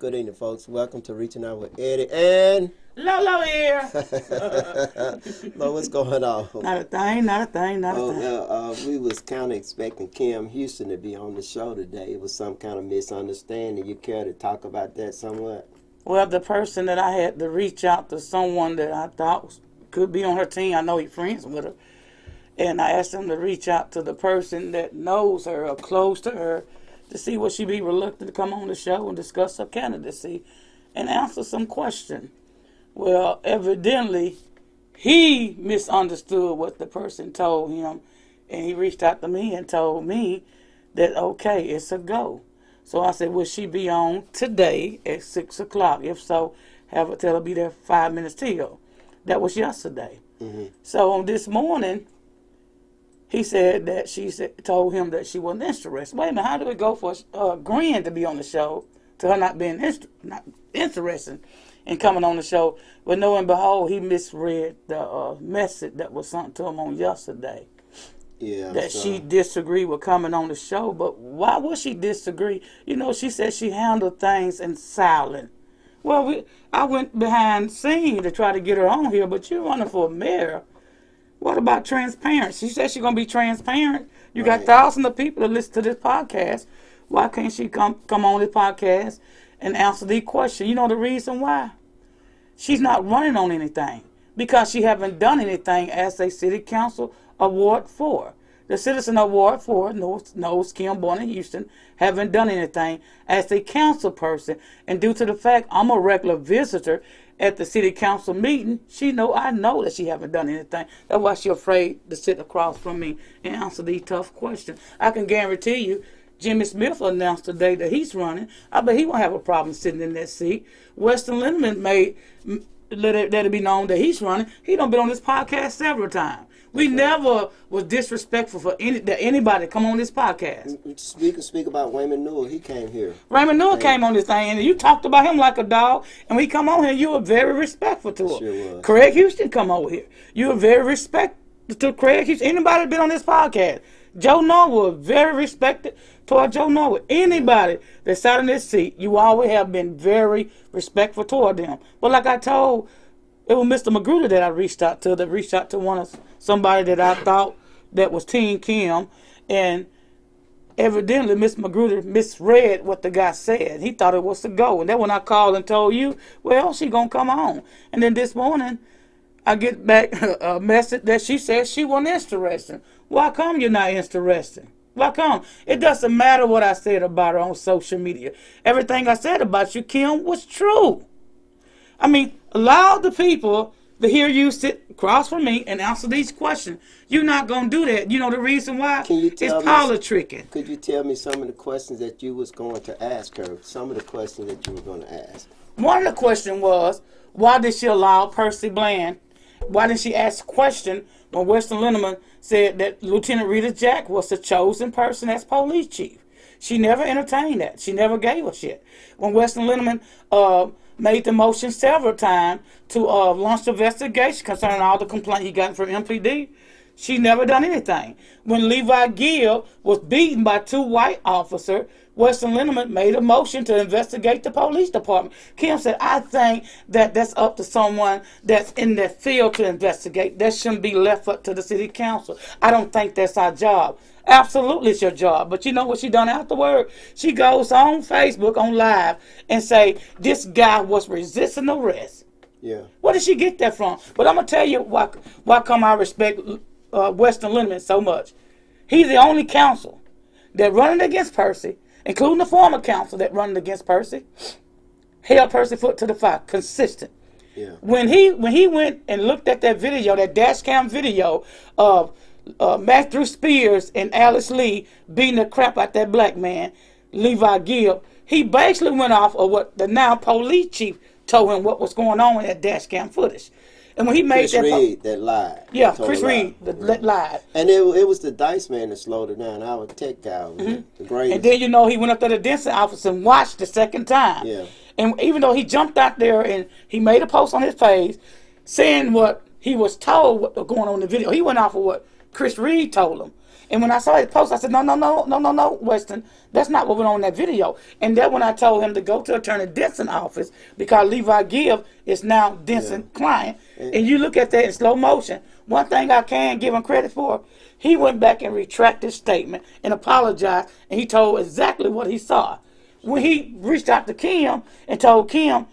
Good evening, folks. Welcome to Reaching Out with Eddie and Lolo here. Lo, what's going on? Not a thing, not a thing, not a thing. We was kind of expecting Kim Houston to be on the show today. It was some kind of misunderstanding. You care to talk about that somewhat? Well, the person that I had to reach out to, someone that I thought could be on her team, I know he's friends with her, and I asked him to reach out to the person that knows her or close to her to see would she be reluctant to come on the show and discuss her candidacy and answer some question. Well, evidently, he misunderstood what the person told him, and he reached out to me and told me that, okay, it's a go. So I said, will she be on today at 6 o'clock? If so, have her tell her be there 5 minutes till. That was yesterday. Mm-hmm. So on this morning, he said that told him that she wasn't interested. Wait a minute, how do it go for agreeing to be on the show to her not being not interested in coming on the show? But lo and behold, he misread the message that was sent to him on yesterday. Yeah, that she disagreed with coming on the show. But why would she disagree? You know, she said she handled things in silence. Well, I went behind scene to try to get her on here, but you're running for mayor. What about transparency? She said she's going to be transparent. You got thousands of people that listen to this podcast. Why can't she come on this podcast and answer these questions? You know the reason why? She's not running on anything because she haven't done anything as a city council award for. The Citizen Award for knows Kim, born in Houston, haven't done anything as a council person. And due to the fact I'm a regular visitor at the city council meeting, I know that she haven't done anything. That's why she's afraid to sit across from me and answer these tough questions. I can guarantee you, Jimmy Smith announced today that he's running. I bet he won't have a problem sitting in that seat. Weston Lindeman let it be known that he's running. He done been on this podcast several times. We never was disrespectful for anybody come on this podcast. Speak about Raymond Newell. He came here. Raymond Newell came on this thing, and you talked about him like a dog. And when he come on here, you were very respectful to him. Sure was. Craig Houston come over here. You were very respectful to Craig Houston. Anybody been on this podcast? Joe Norwood, very respected toward Joe Norwood. Anybody that sat in this seat, you always have been very respectful toward them. But like I told, it was Mr. Magruder that I reached out to somebody that I thought that was Team Kim, and evidently Mr. Magruder misread what the guy said. He thought it was to go, and then when I called and told you, well, she gonna come on. And then this morning, I get back a message that she said she wasn't interested. Why come you're not interested? Why come? It doesn't matter what I said about her on social media. Everything I said about you, Kim, was true. I mean, allow the people to hear you sit across from me and answer these questions. You're not going to do that. You know the reason why? It's politicking. Could you tell me some of the questions that you was going to ask her? Some of the questions that you were going to ask. One of the questions was, why did she allow Percy Bland? Why didn't she ask a question when Weston Lindeman said that Lieutenant Rita Jack was the chosen person as police chief? She never entertained that. She never gave a shit. When Weston Lindeman made the motion several times to launch the investigation concerning all the complaints he got from MPD, she never done anything. When Levi Gill was beaten by 2 white officers, Weston Lindeman made a motion to investigate the police department. Kim said, I think that's up to someone that's in that field to investigate. That shouldn't be left up to the city council. I don't think that's our job. Absolutely it's your job. But you know what she done afterward? She goes on Facebook, on live, and say, this guy was resisting arrest. Yeah. Where did she get that from? But I'm going to tell you why come I respect Weston Lindeman so much. He's the only counsel that running against Percy, including the former counsel that running against Percy, held Percy foot to the fire, consistent. Yeah. When he went and looked at that video, that dash cam video of Matthew Spears and Alice Lee beating the crap out that black man, Levi Gill, he basically went off of what the now police chief told him what was going on in that dash cam footage. And when he made Chris Reed that lied. Yeah, Chris Reed that lied. And it was the Dice man that slowed it down. Our tech guy was the greatest. And then he went up to the density office and watched the second time. Yeah. And even though he jumped out there and he made a post on his page saying what he was told what was going on in the video, he went off of what Chris Reed told him. And when I saw his post, I said, no, Weston, that's not what went on in that video. And then when I told him to go to Attorney Denson's office, because Levi Gibb is now Denson's client, and you look at that in slow motion, one thing I can give him credit for, he went back and retracted his statement and apologized, and he told exactly what he saw. When he reached out to Kim and told Kim,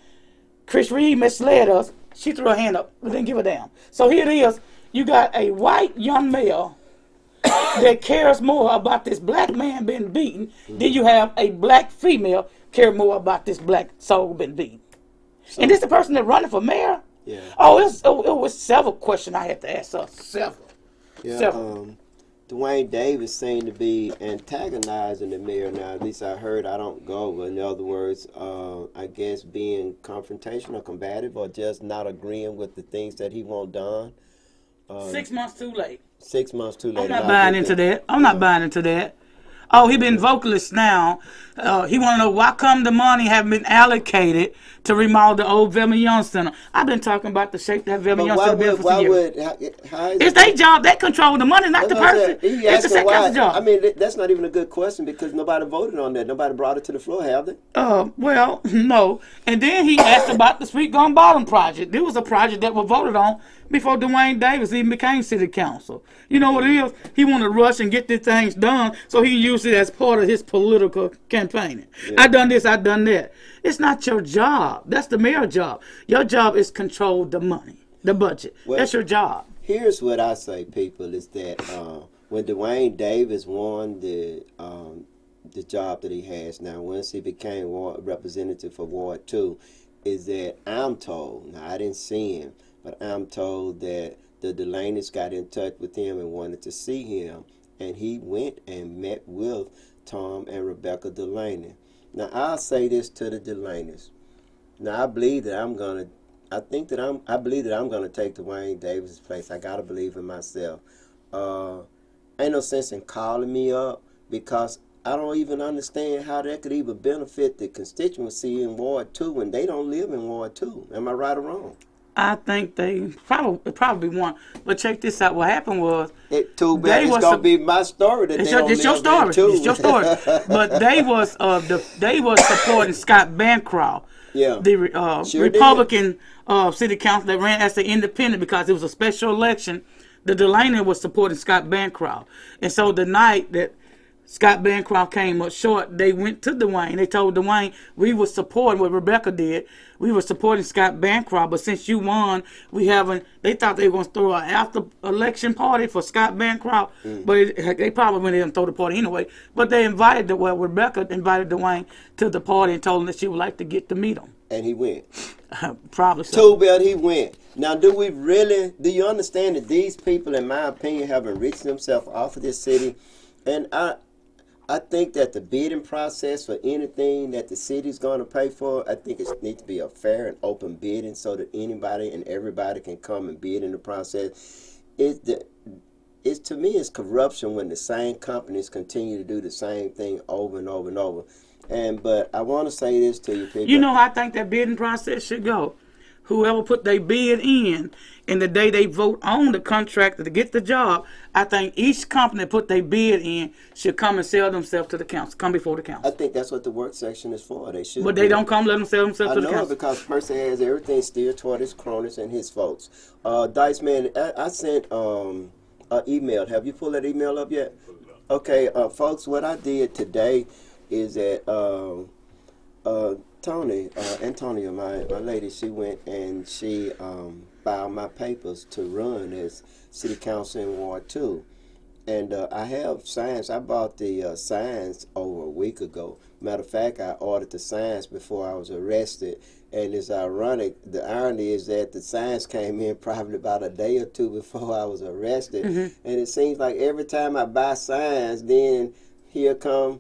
Chris Reed misled us, she threw her hand up, but didn't give a damn. So here it is, you got a white young male that cares more about this black man being beaten than you have a black female care more about this black soul being beaten. So, and this the person that running for mayor? Yeah. Oh, it was several questions I had to ask her. Several. Yeah. Several. Dwayne Davis seemed to be antagonizing the mayor now. At least I heard. I don't go. In other words, I guess being confrontational, combative, or just not agreeing with the things that he want done. 6 months too late. 6 months too late. I'm not buying into that. I'm not buying into that. Oh, he been vocalist now. He want to know why come the money haven't been allocated to remodel the old Velma Young Center. I've been talking about the shape that Velma Young Center been for some years. It's their job. They control the money, not the person. It's the second council job. I mean, that's not even a good question because nobody voted on that. Nobody brought it to the floor, have they? Well, no. And then he asked about the Sweet Gum Bottom project. There was a project that was voted on before Dwayne Davis even became city council. You know what it is? He wanted to rush and get these things done, so he used it as part of his political campaigning. Yeah. I done this, I done that. It's not your job. That's the mayor's job. Your job is control the money, the budget. Well, that's your job. Here's what I say, people, is that when Dwayne Davis won the job that he has now, once he became representative for Ward 2, is that I'm told, now I didn't see him, but I'm told that the Delaney's got in touch with him and wanted to see him, and he went and met with Tom and Rebecca Delaney. Now I'll say this to the Delaney's. Now I believe that I'm gonna take Dwayne Davis' place. I gotta believe in myself. Ain't no sense in calling me up because I don't even understand how that could even benefit the constituency in Ward 2 when they don't live in Ward 2. Am I right or wrong? I think they probably won. But check this out. What happened was too bad it's gonna be my story that it's your story. It's your story. But they was supporting Scott Bancroft, the Republican city council that ran as the independent because it was a special election. The Delaney was supporting Scott Bancroft, and so the night that Scott Bancroft came up short, they went to Dwayne. They told Dwayne, we were supporting what Rebecca did. We were supporting Scott Bancroft, but since you won, they thought they were going to throw an after-election party for Scott Bancroft, but they probably went in and throw the party anyway. But they Rebecca invited Dwayne to the party and told him that she would like to get to meet him. And he went. Probably so. Too bad he went. Now, do you understand that these people, in my opinion, have enriched themselves off of this city? And I think that the bidding process for anything that the city's going to pay for, I think it needs to be a fair and open bidding so that anybody and everybody can come and bid in the process. To me, it's corruption when the same companies continue to do the same thing over and over and over. But I want to say this to you people. You know how I think that bidding process should go? Whoever put their bid in the day they vote on the contractor to get the job, I think each company put their bid in should come and sell themselves to the council, come before the council. I think that's what the work section is for. They should. But they don't come let them sell themselves to the council. I know, because Percy has everything steered toward his cronies and his folks. Dice Man, I sent an email. Have you pulled that email up yet? Okay, folks, what I did today is that Antonia, my lady, she went and she filed my papers to run as city council in Ward 2. And I have signs. I bought the signs over a week ago. Matter of fact, I ordered the signs before I was arrested. And it's ironic. The irony is that the signs came in probably about a day or two before I was arrested. Mm-hmm. And it seems like every time I buy signs, then here come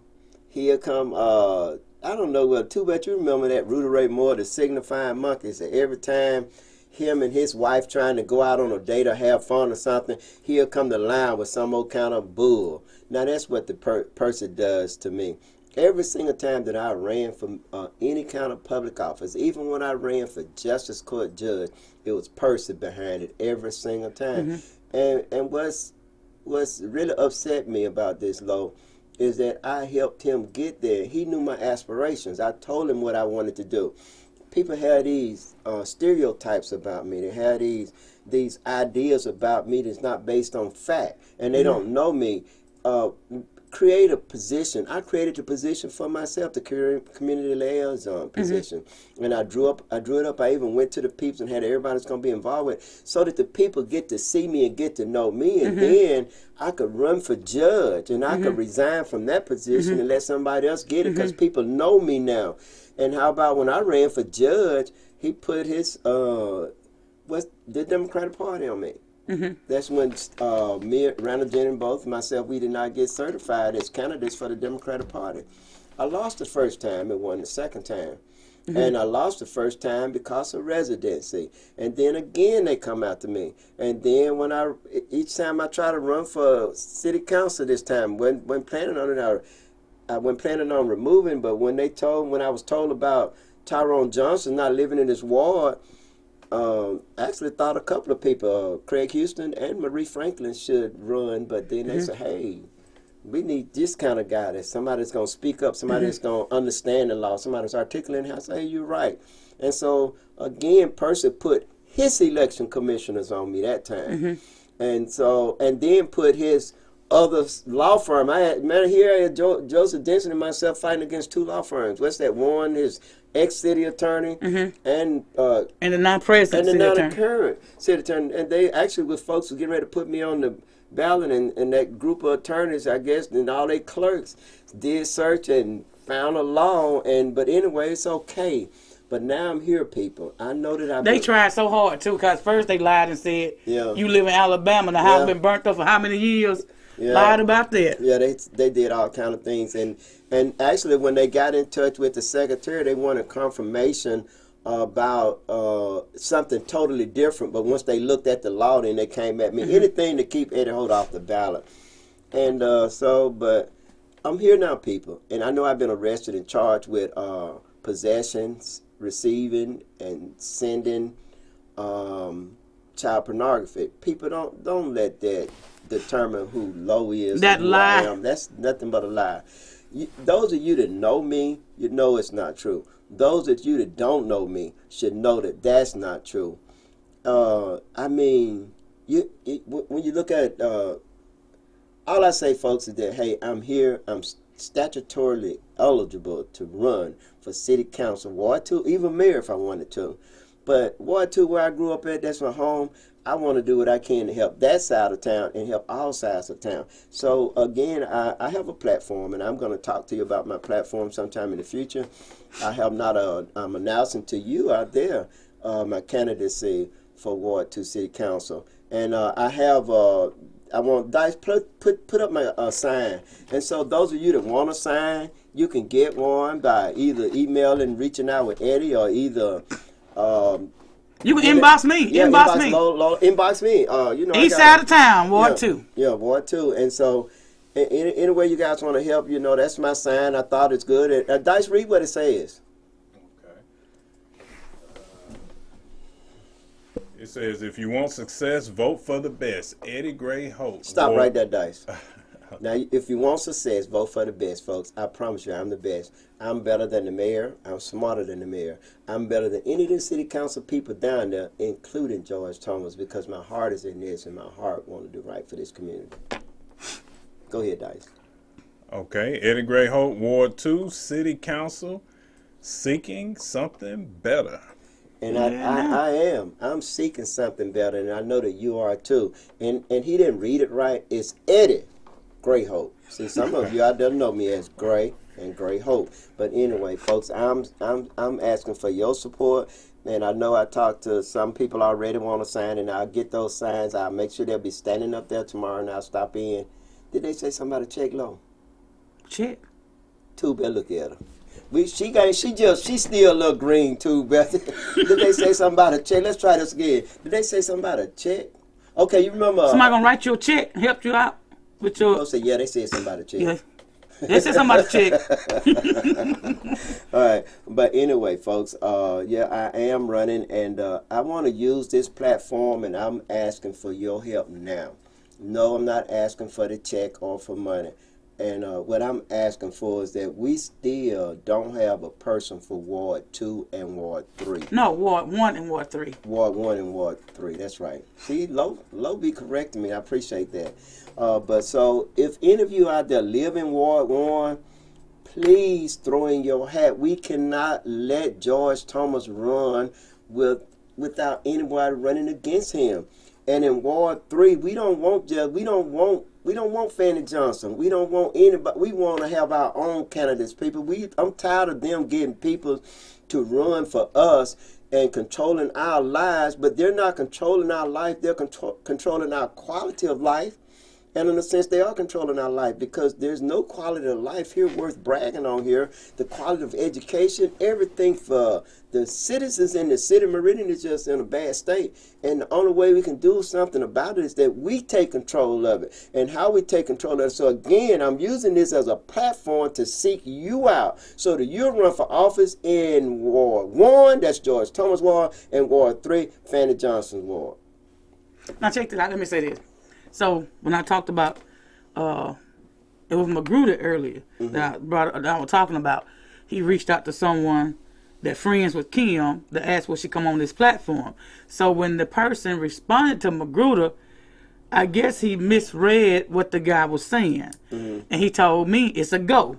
I don't know, well, too bad you remember that Rudy Ray Moore, the signifying monkey. So every time him and his wife trying to go out on a date or have fun or something, he'll come to line with some old kind of bull. Now, that's what the person does to me. Every single time that I ran for any kind of public office, even when I ran for Justice Court Judge, it was Percy behind it every single time. Mm-hmm. And what's really upset me about this, Lo, is that I helped him get there. He knew my aspirations. I told him what I wanted to do. People had these stereotypes about me. They had these ideas about me that's not based on fact, and they don't know me. Create a position. I created the position for myself, the community liaison position, and I drew it up. I even went to the peeps and had everybody that's going to be involved with, so that the people get to see me and get to know me, and then I could run for judge, and I could resign from that position and let somebody else get it, because people know me now. And how about when I ran for judge, he put his the Democratic Party on me. That's when me, Randall Jennings, both myself, we did not get certified as candidates for the Democratic Party. I lost the first time and won the second time. And I lost the first time because of residency. And then again they come after me. And then each time I try to run for city council this time, when planning on it, I wasn't planning on removing, but when I was told about Tyrone Johnson not living in his ward, I actually thought a couple of people, Craig Houston and Marie Franklin, should run, but then they said, hey, we need this kind of guy, that's somebody that's going to speak up, somebody that's going to understand the law, somebody that's articulate. I say, hey, you're right. And so, again, Percy put his election commissioners on me that time. And then put his other law firm. Here I had Joseph Denson and myself fighting against two law firms. What's that one? His ex-city attorney and the non-present and the non-current city attorney. And they actually was folks who getting ready to put me on the ballot, and that group of attorneys, I guess, and all their clerks did search and found a law. But anyway, it's okay. But now I'm here, people. I know that They tried so hard, too, because first they lied and said, you live in Alabama, the house been burnt up for how many years? Lied about that. Yeah, they did all kind of things. And actually, when they got in touch with the secretary, they wanted confirmation about something totally different. But once they looked at the law, then they came at me. Anything to keep Eddie Holt off the ballot. And but I'm here now, people. And I know I've been arrested and charged with possessions, receiving, and sending child pornography. People don't let that determine who Low is. That lie. I am. That's nothing but a lie. Those of you that know me, you know it's not true. Those of you that don't know me should know that that's not true. I mean, when you look at all I say, folks, is that, hey, I'm here. I'm statutorily eligible to run for city council, Ward 2, even mayor if I wanted to. But Ward 2, where I grew up at, that's my home. I want to do what I can to help that side of town and help all sides of town. So, again, I have a platform, and I'm going to talk to you about my platform sometime in the future. I'm announcing to you out there my candidacy for Ward 2 City Council. And I want Dice put up my sign. And so those of you that want a sign, you can get one by either emailing, reaching out with Eddie, or either... you can inbox me. Yeah, inbox me. Inbox me. East side of town, Ward 2. Yeah, Ward 2. And so, any way you guys want to help, that's my sign. I thought it's good. Dice, read what it says. Okay. It says, if you want success, vote for the best. Eddie Gray Holt. Stop right there, Dice. Now, if you want success, vote for the best, folks. I promise you, I'm the best. I'm better than the mayor. I'm smarter than the mayor. I'm better than any of the city council people down there, including George Thomas, because my heart is in this, and my heart want to do right for this community. Go ahead, Dice. Okay. Eddie Gray Holt, Ward 2, City Council, seeking something better. And I am. I'm seeking something better, and I know that you are too. And he didn't read it right. It's Eddie Gray Holt. See, some of you out there know me as Gray and Gray Holt. But anyway, folks, I'm asking for your support. And I know I talked to some people already want a sign, and I'll get those signs. I'll make sure they'll be standing up there tomorrow, and I'll stop in. Did they say somebody check low? Check. Too bad, look at her. She still look green too, but did they say something about a check? Let's try this again. Did they say something about a check? Okay, you remember? Somebody gonna write you a check, help you out with your. Say, yeah, they said something about a check. Yeah. They said something about a check. All right, but anyway, folks, yeah, I am running, and I want to use this platform, and I'm asking for your help now. No, I'm not asking for the check or for money. And what I'm asking for is that we still don't have a person for Ward 2 and Ward 3. No, Ward 1 and Ward 3. Ward 1 and Ward 3, that's right. See, Lo be correcting me. I appreciate that. But so, if any of you out there live in Ward 1, please throw in your hat. We cannot let George Thomas run without anybody running against him. And in Ward 3, we don't want Fannie Johnson. We don't want anybody. We want to have our own candidates. I'm tired of them getting people to run for us and controlling our lives, but they're not controlling our life. They're controlling our quality of life. And in a sense, they are controlling our life, because there's no quality of life here worth bragging on here. The quality of education, everything for the citizens in the city of Meridian is just in a bad state. And the only way we can do something about it is that we take control of it. And how we take control of it. So again, I'm using this as a platform to seek you out so that you'll run for office in Ward 1, that's George Thomas Ward, and Ward 3, Fannie Johnson's Ward. Now check this out. Let me say this. So when I talked about, it was Magruder earlier that I was talking about. He reached out to someone that friends with Kim that asked would she come on this platform. So when the person responded to Magruder, I guess he misread what the guy was saying, and he told me it's a go.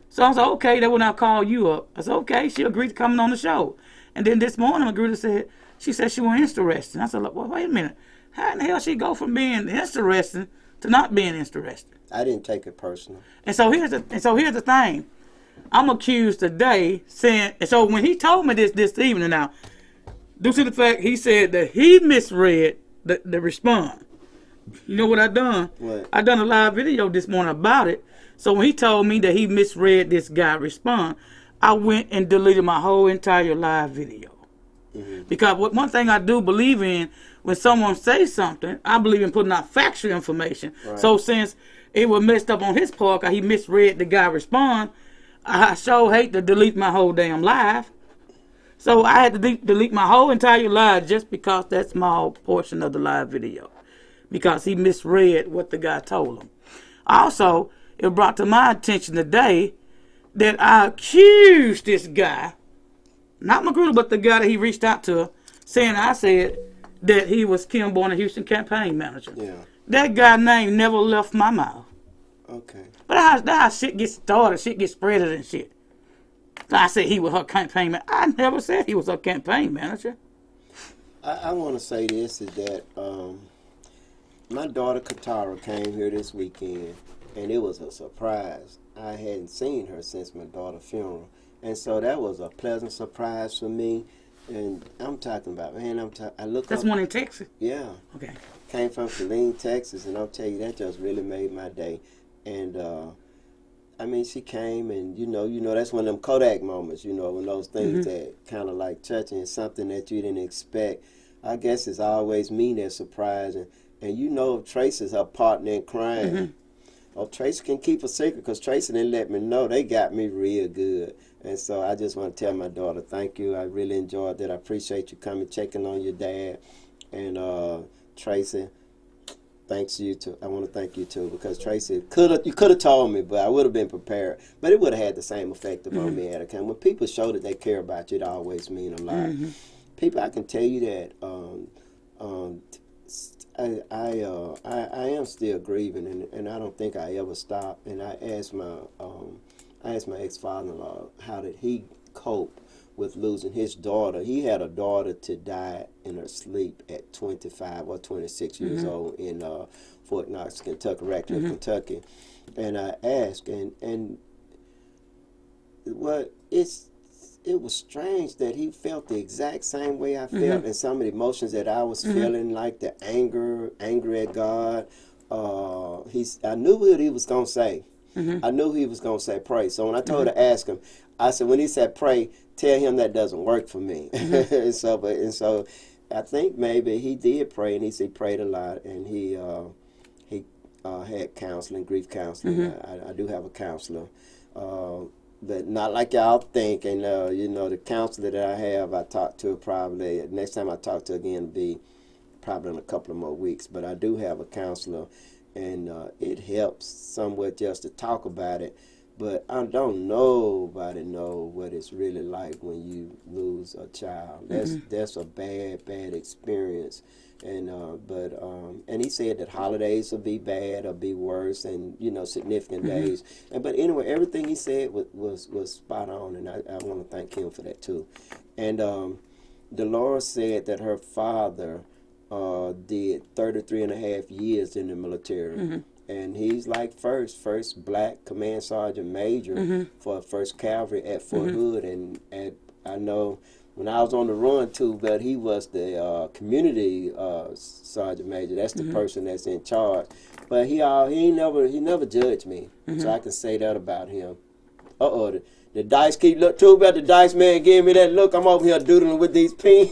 So I was like, okay. Then when I called you up, I said, okay, she agreed to coming on the show. And then this morning Magruder said she wasn't interested. I said, well, wait a minute. How in the hell she go from being interested to not being interested? I didn't take it personal. And so here's the thing. I'm accused today saying, and so when he told me this evening now, due to the fact he said that he misread the response. You know what I done? What? I done a live video this morning about it. So when he told me that he misread this guy response, I went and deleted my whole entire live video. Because one thing I do believe in, when someone says something, I believe in putting out factual information. Right. So since it was messed up on his part, he misread the guy respond, I sure hate to delete my whole damn live. So I had to delete my whole entire live just because that small portion of the live video. Because he misread what the guy told him. Also, it brought to my attention today that I accused this guy, not Magruder, but the guy that he reached out to, saying I said that he was Kim Bourne, Houston campaign manager. Yeah. That guy's name never left my mouth. Okay. But that's how shit gets started, shit gets spreaded and shit. I said he was her campaign manager. I never said he was her campaign manager. I want to say this, is that my daughter Katara came here this weekend, and it was a surprise. I hadn't seen her since my daughter's funeral. And so that was a pleasant surprise for me. And I'm talking about, man, I look That's up. one in Texas? Yeah. Okay. Came from Killeen, Texas, and I'll tell you, that just really made my day. And, I mean, she came, and, you know, that's one of them Kodak moments, when those things that kind of like touching something that you didn't expect. I guess it's always me that's surprising. And if Tracy's her partner in crime. Oh, Tracy can keep a secret, because Tracy didn't let me know. They got me real good. And so I just want to tell my daughter, thank you. I really enjoyed that. I appreciate you coming, checking on your dad. And Tracy, thanks you too. I want to thank you too, because Tracy, you could have told me, but I would have been prepared. But it would have had the same effect upon me at a time. When people show that they care about you, it always means a lot. People, I can tell you that I am still grieving, and I don't think I ever stop. And I asked my ex-father-in-law, how did he cope with losing his daughter? He had a daughter to die in her sleep at 25 or 26 years old in Fort Knox, Kentucky, Radcliffe, Kentucky. And I asked, and it was strange that he felt the exact same way I felt, and some of the emotions that I was feeling, like the anger at God. I knew what he was going to say. I knew he was going to say pray. So when I told her to ask him, I said, when he said pray, tell him that doesn't work for me. and so I think maybe he did pray, and he prayed a lot, and he had counseling, grief counseling. I do have a counselor. But not like y'all think. And, the counselor that I have, I talk to probably, next time I talk to again will be probably in a couple of more weeks. But I do have a counselor, and it helps somewhat just to talk about it. But I don't nobody know what it's really like when you lose a child. That's a bad experience. And and he said that holidays will be bad or be worse, and significant days. But anyway, everything he said was spot on, and I want to thank him for that too. And Dolores said that her father did 33 and a half years in the military. And he's like first black command sergeant major for 1st Cavalry at Fort Hood. And I know when I was on the run too, but he was the community sergeant major. That's the person that's in charge. But he never judged me, so I can say that about him. The dice keep look too bad. The dice man gave me that look. I'm over here doodling with these pins.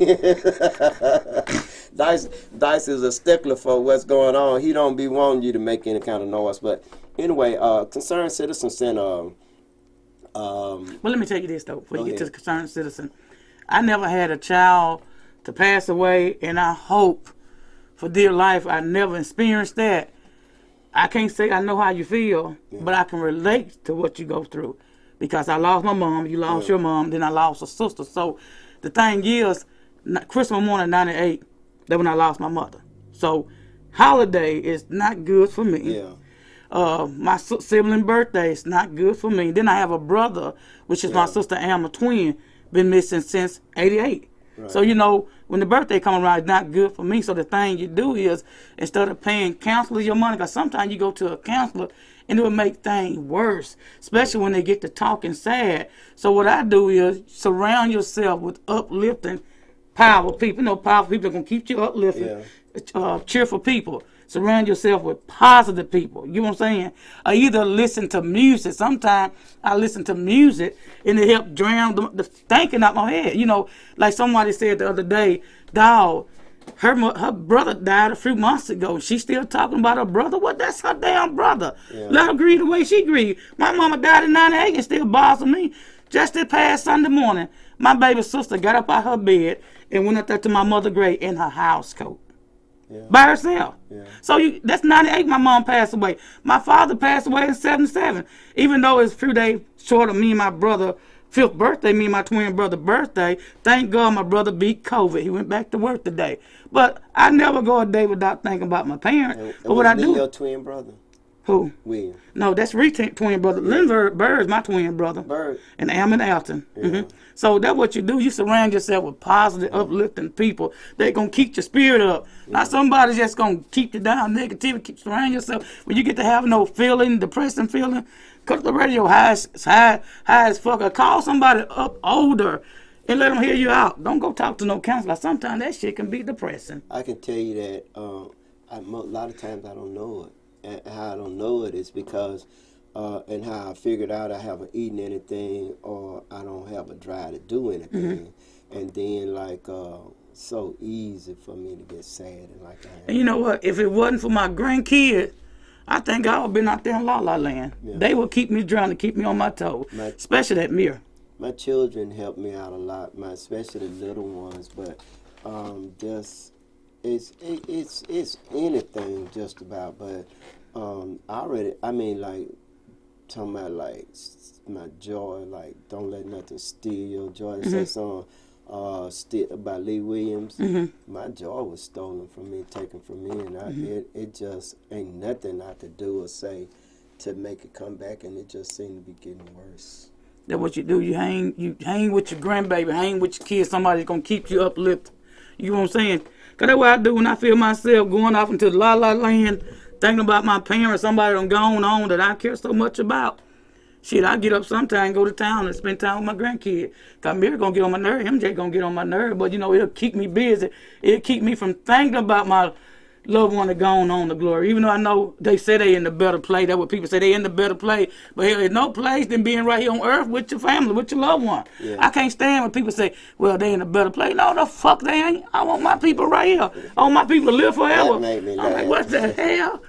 Dice is a stickler for what's going on. He don't be wanting you to make any kind of noise. But anyway, concerned citizen sent well, let me tell you this though. Before you get to the concerned citizen, I never had a child to pass away, and I hope for dear life I never experienced that. I can't say I know how you feel, but I can relate to what you go through. Because I lost my mom, you lost your mom, then I lost a sister. So the thing is, Christmas morning '98, that's when I lost my mother. So holiday is not good for me. My sibling birthday is not good for me. Then I have a brother, which is my sister Alma twin, been missing since '88. Right. So, when the birthday comes around, it's not good for me. So the thing you do is, instead of paying counselors your money, because sometimes you go to a counselor and it will make things worse, especially when they get to talking sad. So what I do is surround yourself with uplifting, powerful people. Powerful people are going to keep you uplifting, cheerful people. Surround yourself with positive people. You know what I'm saying? Or either listen to music. Sometimes I listen to music and it helps drown the thinking out my head. Like somebody said the other day, dog, her brother died a few months ago. She's still talking about her brother. What? That's her damn brother. Let her grieve the way she grieved. My mama died in '98 and still bothers me. Just this past Sunday morning, my baby sister got up out her bed and went up there to my mother's grave in her house coat. By herself. So that's '98 my mom passed away. My father passed away in '77. Even though it's a few days short of me and my brother 5th birthday, me and my twin brother birthday, thank God my brother beat COVID. He went back to work today. But I never go a day without thinking about my parents. But what I do. Your twin brother? Who? William. No, that's twin brother. Lynn Bird's my twin brother. Bird. And Almond Alton. So that's what you do. You surround yourself with positive, uplifting people. They're going to keep your spirit up. Not somebody just going to keep you down, negativity. Surround yourself. When you get to have no feeling, depressing feeling, cut the radio high as fuck. Or call somebody up older and let them hear you out. Don't go talk to no counselor. Sometimes that shit can be depressing. I can tell you that a lot of times I don't know it. And how I don't know it is because, and how I figured out I haven't eaten anything or I don't have a drive to do anything. And then, so easy for me to get sad and like that. And you know what? If it wasn't for my grandkids, I think I would have been out there in La La Land. They would keep me trying to keep me on my toes, especially that mirror. My children help me out a lot, especially the little ones, but just it's anything just about. But talking about my joy, don't let nothing steal your joy. They say song by Lee Williams. My joy was stolen from me, taken from me, and it just ain't nothing I could do or say to make it come back, and it just seemed to be getting worse. That's what you do. You hang with your grandbaby, hang with your kids. Somebody's gonna keep you uplifted. You know what I'm saying? Cause that's what I do when I feel myself going off into the La La Land, thinking about my parents, somebody done gone on that I care so much about. Shit, I get up sometime, go to town and spend time with my grandkid. Cause Mary gonna get on my nerve, MJ gonna get on my nerve, but it'll keep me busy. It'll keep me from thinking about my loved one that gone on to glory. Even though I know they say they in the better place, that's what people say, they in the better place. But there's no place than being right here on earth with your family, with your loved one. I can't stand when people say, well, they in a better place. No, the fuck they ain't. I want my people right here. I want my people to live forever. That made me I'm laugh. like, what the hell?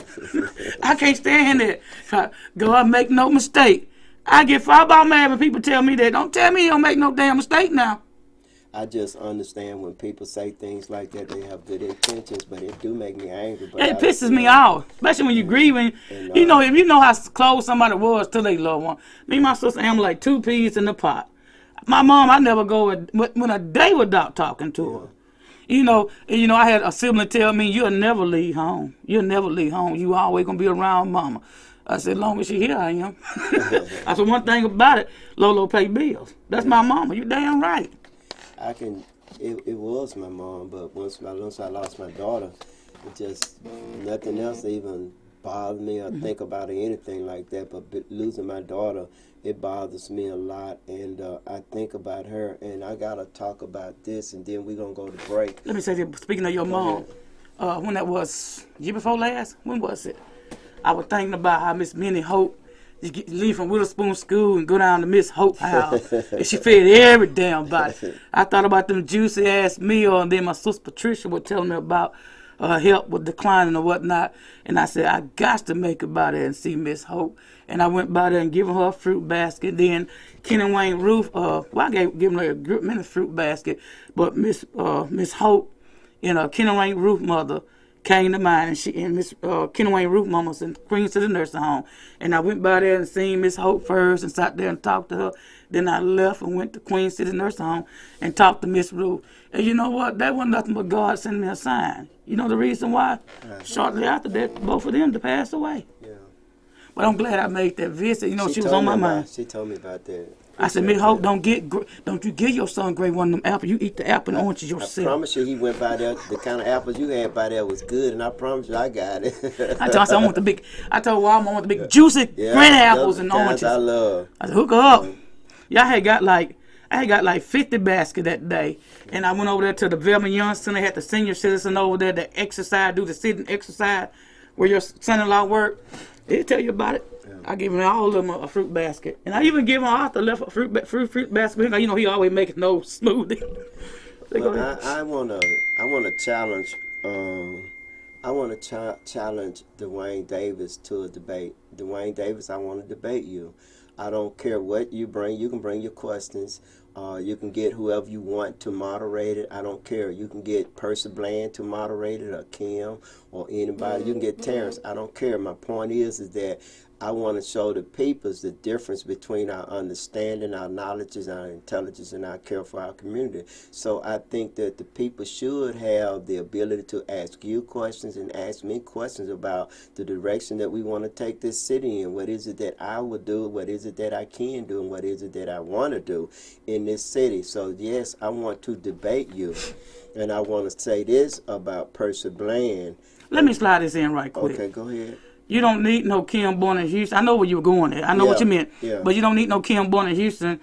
I can't stand it. God, make no mistake. I get far about mad when people tell me that. Don't tell me you don't make no damn mistake now. I just understand when people say things like that, they have good intentions, but it do make me angry. But It pisses me off, especially when you grieving. And, You know, if you know how close somebody was to their loved one. Me and my sister am like 2 peas in the pot. My mom, I never go when a day without talking to her. You know, I had a sibling tell me, "You'll never leave home. You'll never leave home. You always gonna be around mama." I said, "As long as she here, I am." I said, "One thing about it, Lolo pay bills. That's my mama. You damn right." It was my mom, but once I lost my daughter, it just, nothing else even bothered me or think about anything like that. But losing my daughter, it bothers me a lot, and I think about her, and I gotta talk about this, and then we're gonna go to break. Let me say this, speaking of your mom, when that was, year before last, when was it? I was thinking about how Miss Minnie Hope, leave from Witherspoon School and go down to Miss Hope house, and she fed every damn body. I thought about them juicy ass meal, and then my sister Patricia was telling me about help with declining or whatnot, and I said, I got to make it by there and see Miss Hope. And I went by there and given her a fruit basket. Then Ken and Wayne Roof, I gave them like a group many fruit basket, but Miss Hope and Ken and Wayne Roof mother came to mind, and Miss Ken and Wayne Roof mama was in Queen City nursing home. And I went by there and seen Miss Hope first and sat there and talked to her. Then I left and went to Queen City nursing home and talked to Miss Roof. And you know what? That wasn't nothing but God sending me a sign. You know the reason why? Shortly after that, both of them passed away. Yeah. But I'm glad I made that visit. You know, she was on my mind. She told me about that. I said, Miss Hope, don't you give your son Gray one of them apples. You eat the apple and oranges yourself. I promise you, he went by there. The kind of apples you had by there was good, and I promise you, I got it. I told Walmart I want the big juicy green apples and oranges. I love. I said, hook her up. Yeah, I had got like 50 baskets that day, and I went over there to the Velma Young Center. Had the senior citizen over there to exercise, do the sitting exercise where your son-in-law worked. They'll tell you about it. I gave him all of them a fruit basket, and I even gave him Arthur left a fruit basket. You know, he always makes no smoothie. I wanna challenge. I want to challenge Dwayne Davis to a debate. Dwayne Davis, I want to debate you. I don't care what you bring. You can bring your questions. You can get whoever you want to moderate it. I don't care. You can get Percy Bland to moderate it, or Kim, or anybody. You can get Terrence. I don't care. My point is that I want to show the people the difference between our understanding, our knowledge, our intelligence, and our care for our community. So I think that the people should have the ability to ask you questions and ask me questions about the direction that we want to take this city in. What is it that I will do? What is it that I can do? And what is it that I want to do in this city? So yes, I want to debate you. And I want to say this about Percy Bland. Let me slide this in right quick. Okay, go ahead. You don't need no Kim born in Houston. I know where you were going at. I know what you meant. Yeah. But you don't need no Kim born in Houston.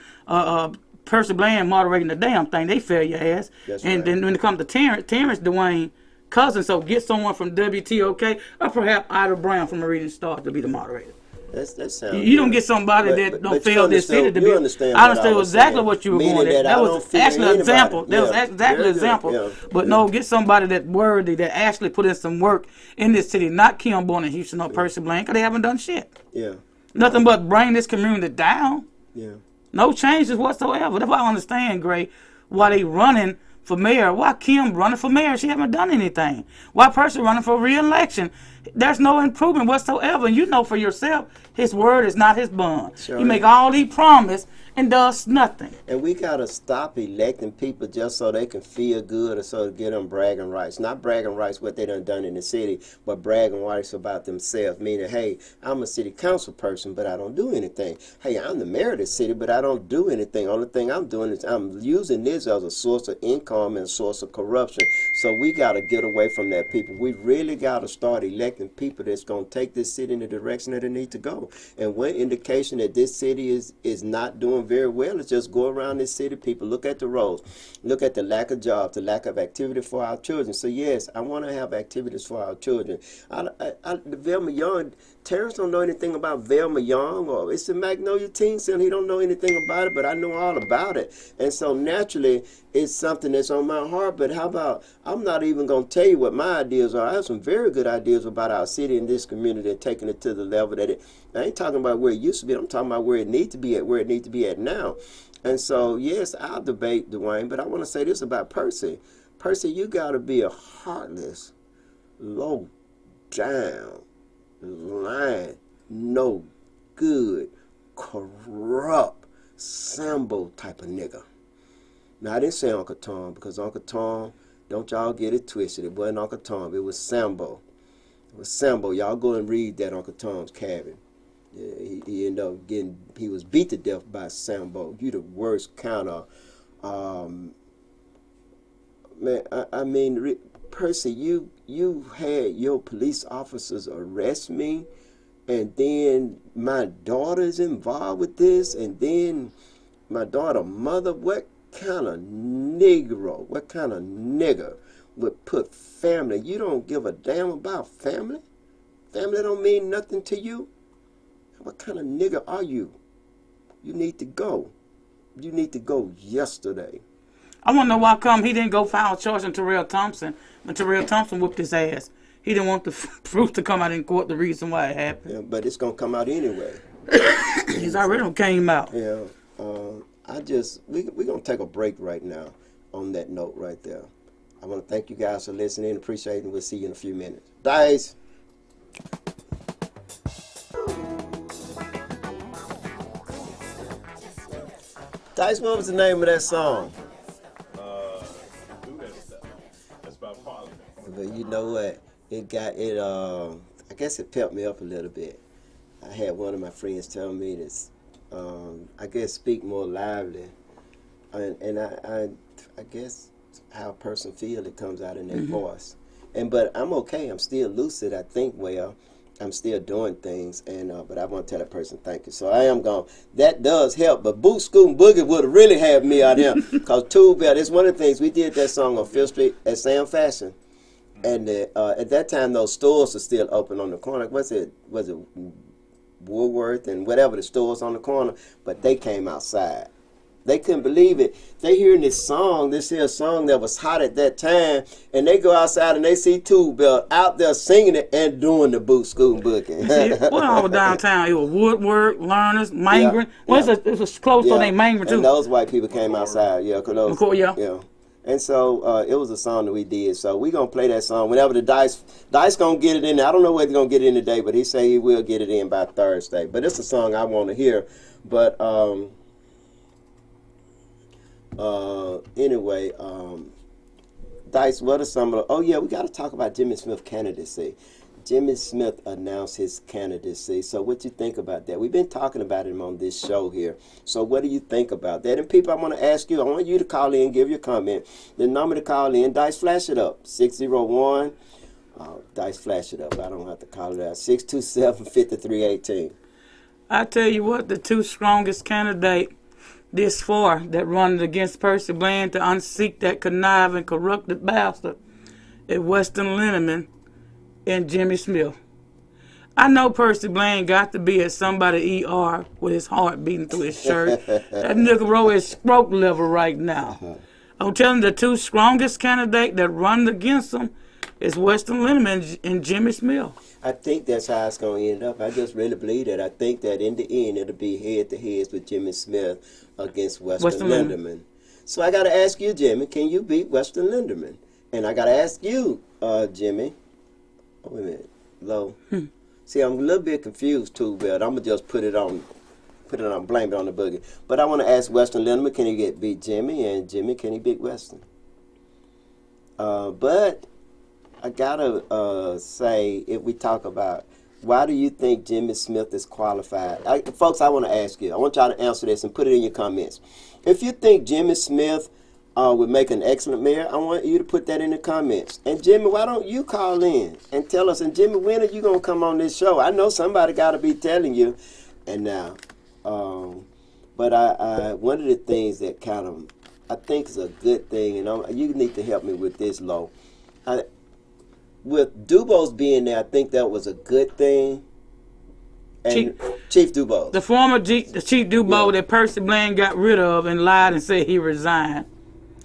Percy Bland moderating the damn thing. They fail your ass. That's and right. Then when it comes to Terrence Dwayne cousin, so get someone from WTOK or perhaps Ida Brown from Meridian Star to be the moderator. That sounds you don't get somebody that don't fail this city to be. I understand exactly what you were going at. That was actually an example. That was exactly an example. Yeah. But no, get somebody that's worthy, that actually put in some work in this city, not Kim born in Houston or Percy Bland, because they haven't done shit. Yeah. Nothing but bring this community down. Yeah. No changes whatsoever. That's why I understand, Gray, why they running for mayor. Why Kim running for mayor? She haven't done anything. Why Percy running for re-election? There's no improvement whatsoever. And you know for yourself, his word is not his bond. Sure. He make all he promised and does nothing. And we got to stop electing people just so they can feel good or so to get them bragging rights. Not bragging rights what they done in the city, but bragging rights about themselves. Meaning, hey, I'm a city council person, but I don't do anything. Hey, I'm the mayor of the city, but I don't do anything. Only thing I'm doing is I'm using this as a source of income and a source of corruption. So we got to get away from that, people. We really got to start electing people that's going to take this city in the direction that it needs to go. And one indication that this city is not doing very well is just go around this city, people. Look at the roads. Look at the lack of jobs, the lack of activity for our children. So, yes, I want to have activities for our children. The Velma Young, Terrence don't know anything about Velma Young, or it's the Magnolia Teen Center. He don't know anything about it, but I know all about it. And so, naturally, it's something that's on my heart. But how about, I'm not even going to tell you what my ideas are. I have some very good ideas about our city and this community and taking it to the level that I ain't talking about where it used to be. I'm talking about where it needs to be at at now. And so, yes, I'll debate Dwayne, but I want to say this about Percy. Percy, you got to be a heartless, low down, lying, no good, corrupt, Sambo type of nigga. Now, I didn't say Uncle Tom, because Uncle Tom, don't y'all get it twisted. It wasn't Uncle Tom. It was Sambo. It was Sambo. Y'all go and read that Uncle Tom's Cabin. Yeah, he ended up getting, he was beat to death by Sambo. You the worst kind of, man, I mean, Percy, you had your police officers arrest me, and then my daughter's involved with this, and then my daughter mother, what kind of Negro, what kind of nigger would put family? You don't give a damn about family? Family don't mean nothing to you? What kind of nigga are you? You need to go. You need to go yesterday. I want to know why come he didn't go file a charge on Terrell Thompson when Terrell Thompson whooped his ass. He didn't want the proof to come out in court, the reason why it happened. Yeah, but it's going to come out anyway. He's already came out. Yeah. We're going to take a break right now on that note right there. I want to thank you guys for listening. Appreciate it. And we'll see you in a few minutes. Dice. Dice, what was the name of that song? Do that stuff. That's about Parliament. But you know what? It got it. I guess it pepped me up a little bit. I had one of my friends tell me this. I guess speak more lively, and I guess how a person feel, it comes out in their voice. But I'm okay. I'm still lucid. I think well. I'm still doing things, and but I want to tell that person thank you. So I am gone. That does help. But Boot Scoot and Boogie would have really had me out here, because Tool Belt. It's one of the things we did that song on Fifth Street at Sam Fashion, and at that time those stores were still open on the corner. Was it Woolworth and whatever the stores on the corner? But they came outside. They couldn't believe it. They hearing this song that was hot at that time, and they go outside and they see Tool Belt out there singing it and doing the Boot Scoot and Boogie. Well, all downtown, it was Woodward, Learners, Mangren. It was close to named Mangren too. And those white people came outside, yeah. Yeah. And so it was a song that we did. So we gonna play that song whenever the Dice gonna get it in there. I don't know whether he's gonna get it in today, but he say he will get it in by Thursday. But it's a song I want to hear. But anyway, Dice, what are some of the, oh yeah, we got to talk about Jimmy Smith's candidacy. Jimmy Smith announced his candidacy. So what you think about that? We've been talking about him on this show here. So what do you think about that? And people, I want to ask you, I want you to call in, give your comment. The number to call in, Dice, flash it up, 601, Dice, flash it up. I don't have to call it out, 627-5318. I tell you what, the two strongest candidates this far that run against Percy Bland to unseat that conniving, corrupted bastard is Weston Lindeman and Jimmy Smith. I know Percy Bland got to be at somebody ER with his heart beating through his shirt. That nigga roll is stroke level right now. I'm telling you, the two strongest candidates that run against him is Weston Lindeman and Jimmy Smith. I think that's how it's going to end up. I just really believe that. I think that in the end it'll be head-to-head with Jimmy Smith against Weston Lindeman. So I got to ask you, Jimmy, can you beat Weston Lindeman? And I got to ask you, Jimmy. Oh, wait a minute. Low. See, I'm a little bit confused too, but I'm going to just blame it on the Boogie. But I want to ask Weston Lindeman, can he beat Jimmy? And Jimmy, can he beat Weston? But I gotta say, if we talk about why do you think Jimmy Smith is qualified? Folks, I want to ask you. I want y'all to answer this and put it in your comments. If you think Jimmy Smith would make an excellent mayor, I want you to put that in the comments. And Jimmy, why don't you call in and tell us? And Jimmy, when are you gonna come on this show? I know somebody got to be telling you. And now, but I one of the things that kind of I think is a good thing, and you need to help me with this, Lo. With Dubose being there, I think that was a good thing. And Chief Dubose. The former Chief Dubose that Percy Bland got rid of and lied and said he resigned.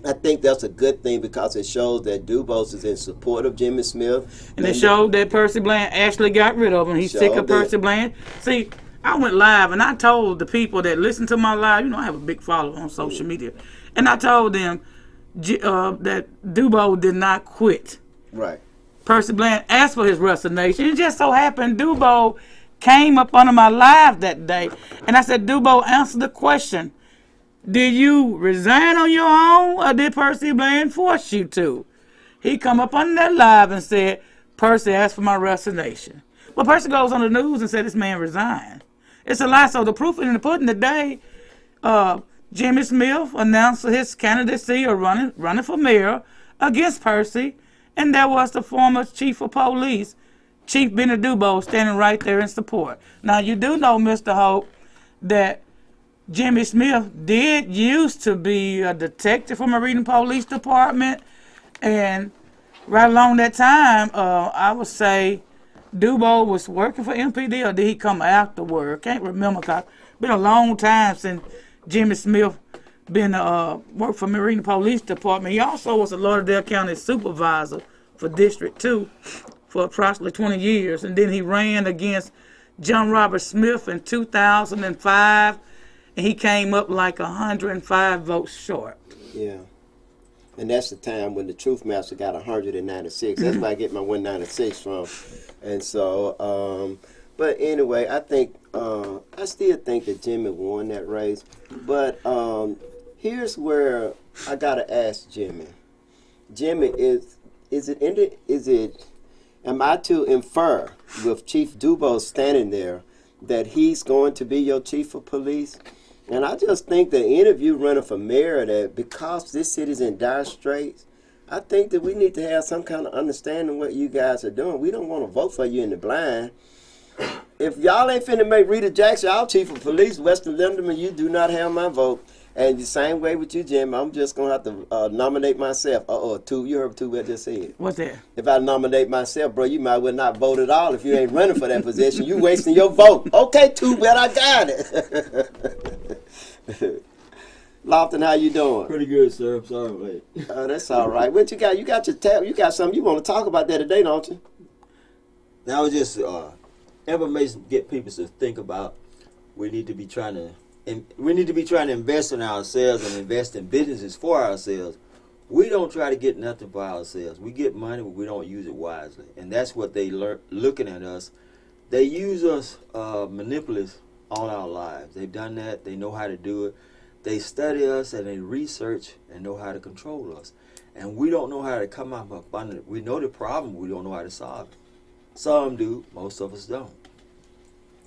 I think that's a good thing because it shows that Dubose is in support of Jimmy Smith. And it showed that Percy Bland actually got rid of him. He's sick of Percy Bland. See, I went live and I told the people that listen to my live, I have a big following on social media, and I told them that Dubo did not quit. Right. Percy Bland asked for his resignation. It just so happened Dubo came up under my live that day, and I said, Dubo, answer the question. Did you resign on your own, or did Percy Bland force you to? He come up on that live and said, Percy asked for my resignation. Well, Percy goes on the news and said this man resigned. It's a lie. So the proof in the pudding today, Jimmy Smith announced his candidacy or running for mayor against Percy, and there was the former chief of police, Chief Benny Dubo, standing right there in support. Now, you do know, Mr. Hope, that Jimmy Smith did used to be a detective from a Reading Police Department, and right along that time, I would say Dubo was working for MPD, or did he come afterward? Can't remember, cause it's been a long time since Jimmy Smith been worked for Marine Police Department. He also was a Lauderdale County supervisor for District 2 for approximately 20 years, and then he ran against John Robert Smith in 2005, and he came up like 105 votes short. Yeah. And that's the time when the Truth Master got 196. That's where I get my 196 from. And so, but anyway, I think, I still think that Jimmy won that race. But here's where I got to ask Jimmy. Jimmy, am I to infer with Chief Dubo standing there that he's going to be your chief of police? And I just think the interview running for mayor, that because this city's in dire straits, I think that we need to have some kind of understanding what you guys are doing. We don't want to vote for you in the blind. If y'all ain't finna make Rita Jackson our chief of police, Western Linderman, you do not have my vote. And the same way with you, Jim, I'm just going to have to nominate myself. You heard what I just said. What's that? If I nominate myself, bro, you might well not vote at all if you ain't running for that position. You wasting your vote. Okay, I got it. Lofton, how you doing? Pretty good, sir. I'm sorry, mate. Oh, that's all right. What you got? You got your tab. You got something you want to talk about that today, don't you? Now, it's just information to get people to think about. We need to be trying to invest in ourselves and invest in businesses for ourselves. We don't try to get nothing for ourselves. We get money, but we don't use it wisely, and that's what they looking at us. They use us manipulators all our lives. They've done that. They know how to do it. They study us and they research and know how to control us. And we don't know how to come up under it. We know the problem. We don't know how to solve it. Some do. Most of us don't.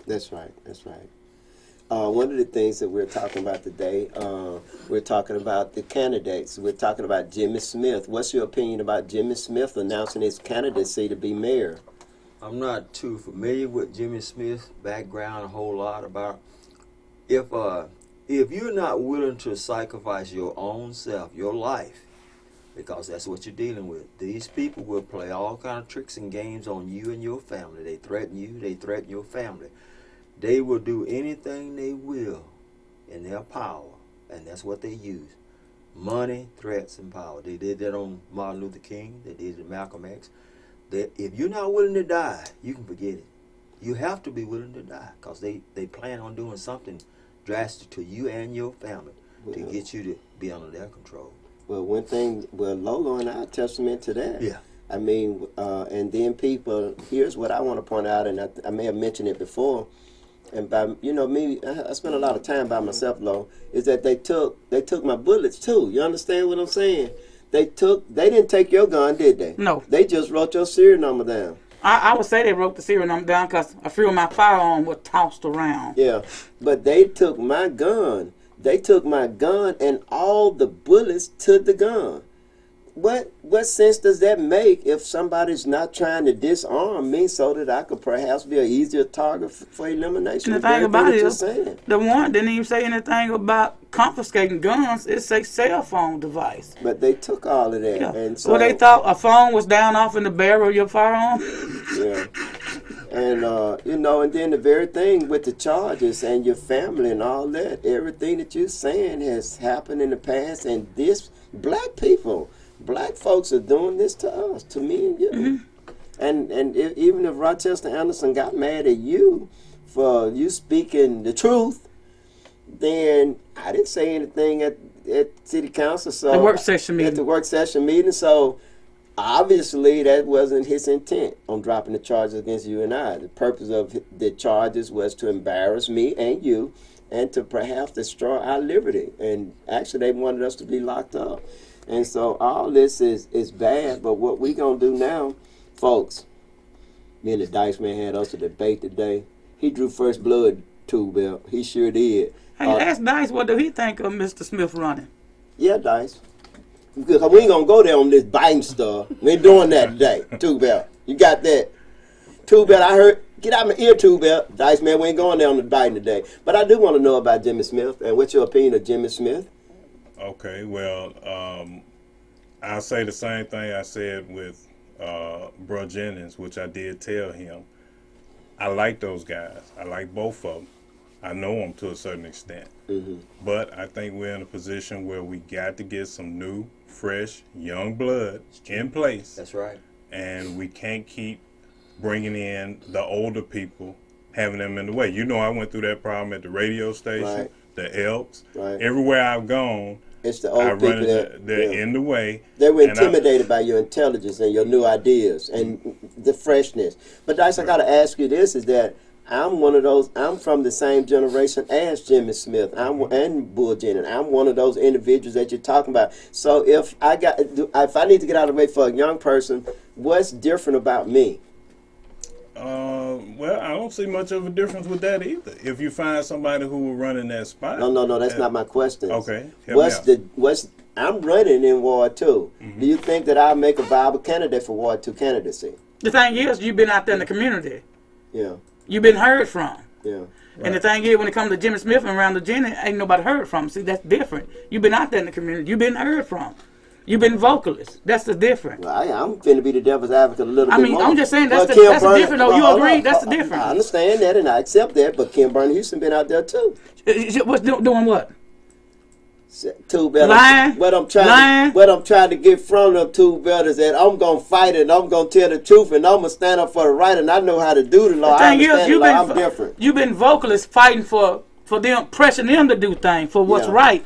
That's right. That's right. One of the things that we're talking about today, we're talking about the candidates. We're talking about Jimmy Smith. What's your opinion about Jimmy Smith announcing his candidacy to be mayor? I'm not too familiar with Jimmy Smith's background a whole lot about. If you're not willing to sacrifice your own self, your life, because that's what you're dealing with, these people will play all kind of tricks and games on you and your family. They threaten you. They threaten your family. They will do anything they will in their power, and that's what they use. Money, threats, and power. They did that on Martin Luther King. They did it to Malcolm X. If you're not willing to die, you can forget it. You have to be willing to die, because they plan on doing something drastic to you and your family to get you to be under their control. Well, one thing, Lolo and I testament to that. Yeah. I mean, and then people, here's what I want to point out, and I may have mentioned it before, and by, me, I spent a lot of time by myself, Lo, is that they took my bullets too. You understand what I'm saying? They didn't take your gun, did they? No. They just wrote your serial number down. I would say they wrote the serial number down because a few of my firearms were tossed around. Yeah, but they took my gun. They took my gun and all the bullets to the gun. What sense does that make if somebody's not trying to disarm me so that I could perhaps be an easier target for elimination? And the thing about it is, the warrant didn't even say anything about confiscating guns. It says cell phone device. But they took all of that. Yeah. And so, well, they thought a phone was down off in the barrel of your firearm. Yeah. And, and then the very thing with the charges and your family and all that, everything that you're saying has happened in the past. And this, black folks are doing this to us, to me and you. Mm-hmm. And even if Rochester Anderson got mad at you for you speaking the truth, then I didn't say anything at city council. So The work session meeting. At the work session meeting. So obviously that wasn't his intent on dropping the charges against you and I. The purpose of the charges was to embarrass me and you, and to perhaps destroy our liberty. And actually they wanted us to be locked up. And so all this is bad. But what we gonna do now, folks? Me and the Dice Man had us a debate today. He drew first blood, too, Bill. He sure did. Hey, ask Dice what do he think of Mr. Smith running? Yeah, Dice. Because we ain't gonna go there on this biting stuff. We ain't doing that today. Two Belt. You got that? Two Belt, I heard. Get out my ear, Two Belt. Dice Man, we ain't going there on the biting today. But I do want to know about Jimmy Smith and what's your opinion of Jimmy Smith? Okay, well, I'll say the same thing I said with Bro Jennings, which I did tell him. I like those guys. I like both of them. I know them to a certain extent. Mm-hmm. But I think we're in a position where we got to get some new, fresh, young blood in place. That's right. And we can't keep bringing in the older people, having them in the way. You know, I went through that problem at the radio station, Right. the Elks. Right. Everywhere I've gone, It's the I old people run into, they're yeah. in the way. They were and intimidated by your intelligence and your new ideas and the freshness. But Dice, I got to ask you this: is that I'm one of those. I'm from the same generation as Jimmy Smith. And Bull Jennings. I'm one of those individuals that you're talking about. So if I need to get out of the way for a young person, what's different about me? Well, I don't see much of a difference with that either. If you find somebody who will run in that spot. No, that's not my question. Okay. I'm running in Ward 2. Mm-hmm. Do you think that I'll make a viable candidate for Ward 2 candidacy? The thing is, you've been out there in the community. Yeah. You've been heard from. Yeah. Right. And the thing is, when it comes to Jimmy Smith and around the Jenny, ain't nobody heard from. See, that's different. You've been out there in the community. You've been heard from. You've been vocalist. That's the difference. Well, I'm finna be the devil's advocate a little bit more. I'm just saying that's But the Kim difference, though. You agree? That's the difference. I understand that and I accept that, but Kim Burney Houston been out there too. What's doing what? Two better. Lying. What I'm trying to get from them two betters that I'm gonna fight and I'm gonna tell the truth and I'm gonna stand up for the right and I know how to do the law. I understand the law. I'm different. You've been vocalists fighting for them, pressing them to do things for what's Yeah. right.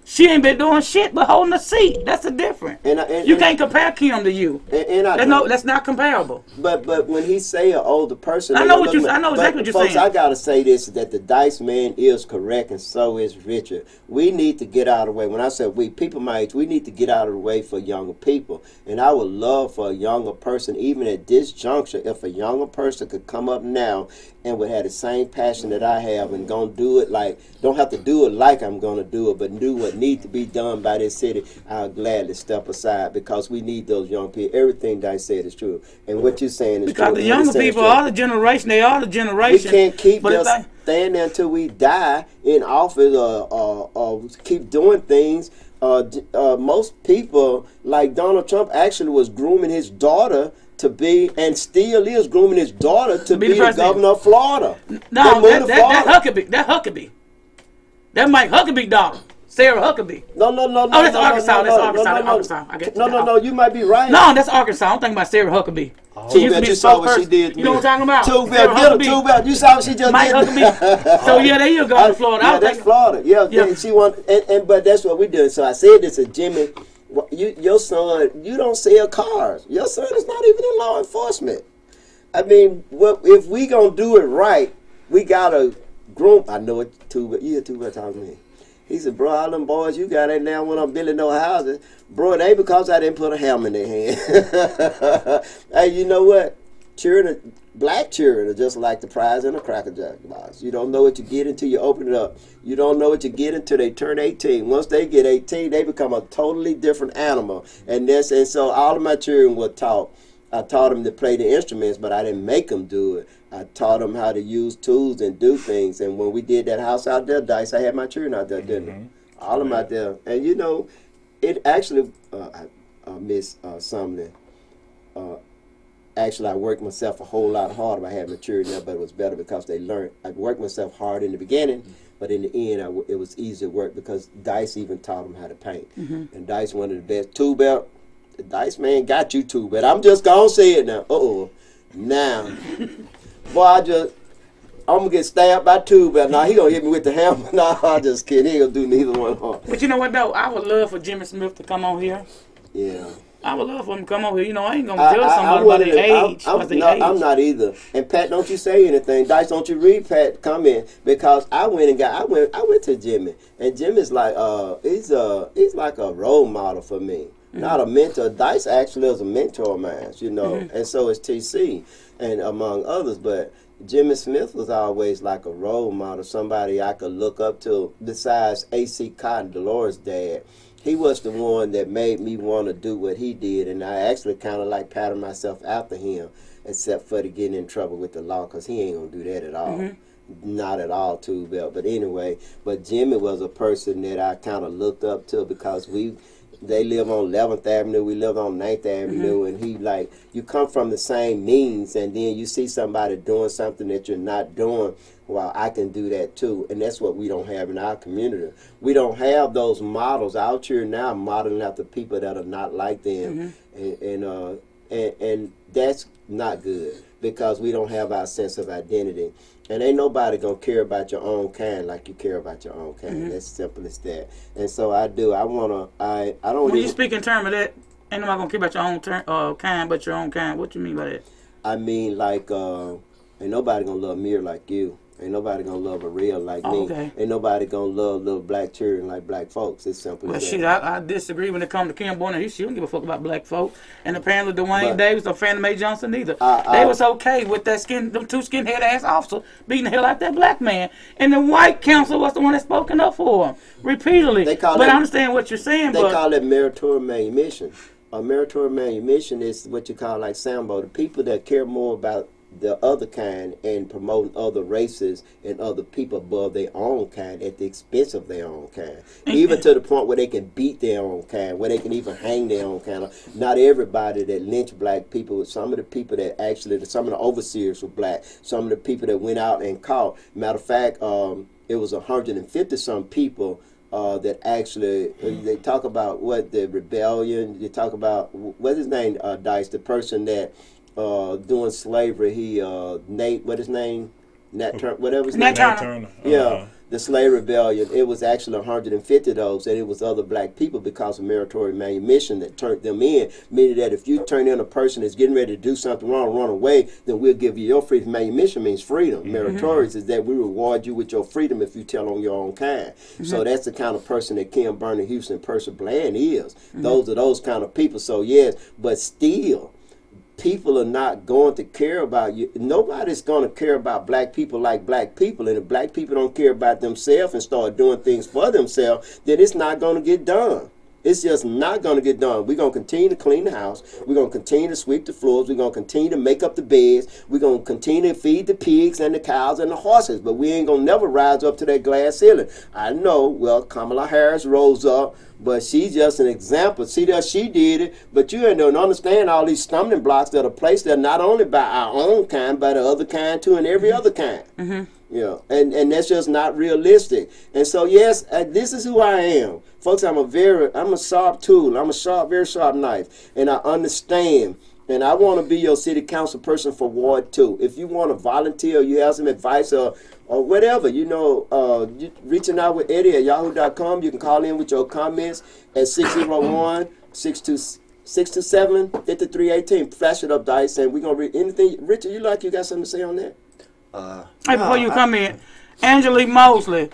She ain't been doing shit but holding the seat. That's the difference. You can't compare Kim to you. That's not comparable. But when he say an older person, I know exactly what you're folks, saying. I gotta say this: that the Dice Man is correct, and so is Richard. We need to get out of the way. When I say we, people my age, we need to get out of the way for younger people. And I would love for a younger person, even at this juncture, if a younger person could come up now and would have the same passion that I have and gonna do it don't have to do it like I'm gonna do it, but do what needs to be done by this city. I'll gladly step aside because we need those young people. Everything Dice said is true, and what you're saying is true. Because the younger people are the generation. They are the generation. We can't keep just standing there until we die in office or keep doing things. Most people, like Donald Trump, actually was grooming his daughter to be, and still is grooming his daughter to be the governor of Florida. No, that Huckabee. That Mike Huckabee daughter. Sarah Huckabee. No. Oh, that's Arkansas. That's Arkansas. I get No, you might be right. No, that's Arkansas. I'm thinking about Sarah Huckabee. She used to be the saw what she did to You know what I'm talking about? Two belt. You saw what she just Mike did. Huckabee. So yeah, there you go to Florida. Yeah, that's Florida. Yeah. She won, but that's what we doing. So I said this to Jimmy. Your son, you don't sell cars. Your son is not even in law enforcement. I mean, if we gonna do it right, we gotta groom. I know it too, but you hear too much talking to me. He said, bro, all them boys you got ain't now when I'm building no houses. Bro, it ain't because I didn't put a helmet in their hand. Hey, you know what? Black children are just like the prize in a Cracker Jack box. You don't know what you get until you open it up. You don't know what you get until they turn 18. Once they get 18, they become a totally different animal. And so all of my children were taught. I taught them to play the instruments, but I didn't make them do it. I taught them how to use tools and do things. And when we did that house out there, Dice, I had my children out there, didn't I? All of them out there. And you know, it actually, Miss Sumner, actually I worked myself a whole lot harder by having my children there, but it was better because they learned. I worked myself hard in the beginning, but in the end, it was easier work because Dice even taught them how to paint. And Dice, one of the best. Two belt, the Dice man got you two, but I'm just gonna say it now. Now, boy, I'm gonna get stabbed by two, but now he gonna hit me with the hammer. Nah, I just kidding. He ain't gonna do neither one. But you know what though? I would love for Jimmy Smith to come on here. Yeah. I would love for him to come over here. You know, I ain't gonna judge somebody by their age. I'm not either. And Pat, don't you say anything. Dice, don't you read Pat comment, because I went to Jimmy, and Jimmy's like he's like a role model for me, not a mentor. Dice actually is a mentor of mine, you know, and so is TC, and among others. But Jimmy Smith was always like a role model, somebody I could look up to. Besides A.C. Cotton, Dolores' dad. He was the one that made me want to do what he did, and I actually kind of like patterned myself after him, except for to getting in trouble with the law, because he ain't going to do that at all. Not at all, too, Belt. But anyway, but Jimmy was a person that I kind of looked up to, because they live on 11th Avenue, we live on 9th Avenue, and he like, you come from the same means, and then you see somebody doing something that you're not doing. Well, I can do that too, and that's what we don't have in our community. We don't have those models out here now modeling after people that are not like them, and that's not good, because we don't have our sense of identity. And ain't nobody gonna care about your own kind like you care about your own kind. That's simple as that. And so I don't. When you speak in terms of that, ain't nobody gonna care about your own kind, but your own kind. What you mean by that? I mean, like, ain't nobody gonna love me like you. Ain't nobody gonna love a real like me. Okay. Ain't nobody gonna love little black children like black folks. It's simple as that. Shit, I disagree when it comes to Kim Boyner. She don't give a fuck about black folk. And apparently Dwayne Davis or Fannie Mae Johnson either. They was okay with that them two skinhead ass officers beating the hell out that black man. And the white council was the one that spoken up for him repeatedly. I understand what you're saying. They call it meritorious manumission. A meritorious manumission is what you call like Sambo. The people that care more about the other kind and promoting other races and other people above their own kind at the expense of their own kind. Even to the point where they can beat their own kind, where they can even hang their own kind. Not everybody that lynched black people, some of the people that actually, some of the overseers were black, some of the people that went out and caught. Matter of fact, it was 150 some people that actually, they talk about what the rebellion, you talk about, what's his name, Dice, the person that doing slavery, Nate, what his name? Whatever his name. Nat Turner. Yeah, the slave rebellion. It was actually 150 of those, and it was other black people because of meritorious manumission that turned them in. Meaning that if you turn in a person that's getting ready to do something wrong, run away, then we'll give you your freedom. Manumission means freedom. Meritorious is that we reward you with your freedom if you tell on your own kind. So that's the kind of person that Kim Burner, Houston, Percy Bland is. Those are those kind of people. So yes, but still, people are not going to care about you. Nobody's going to care about black people like black people. And if black people don't care about themselves and start doing things for themselves, then it's not going to get done. It's just not going to get done. We're going to continue to clean the house. We're going to continue to sweep the floors. We're going to continue to make up the beds. We're going to continue to feed the pigs and the cows and the horses. But we ain't going to never rise up to that glass ceiling. I know, well, Kamala Harris rose up, but she's just an example. See that she did it, but you don't understand all these stumbling blocks that are placed there not only by our own kind, but the other kind too, and every other kind. Yeah, and that's just not realistic. And so yes, this is who I am, folks. I'm a sharp tool. I'm a very sharp knife, and I understand. And I want to be your city council person for Ward 2. If you want to volunteer, you have some advice or whatever, reaching out with Eddie at yahoo.com. You can call in with your comments at 601-627-5318. Flash it up, Dice, and we're going to read anything. Richard, you got something to say on that? Hey, before you come in, Angelique Mosley,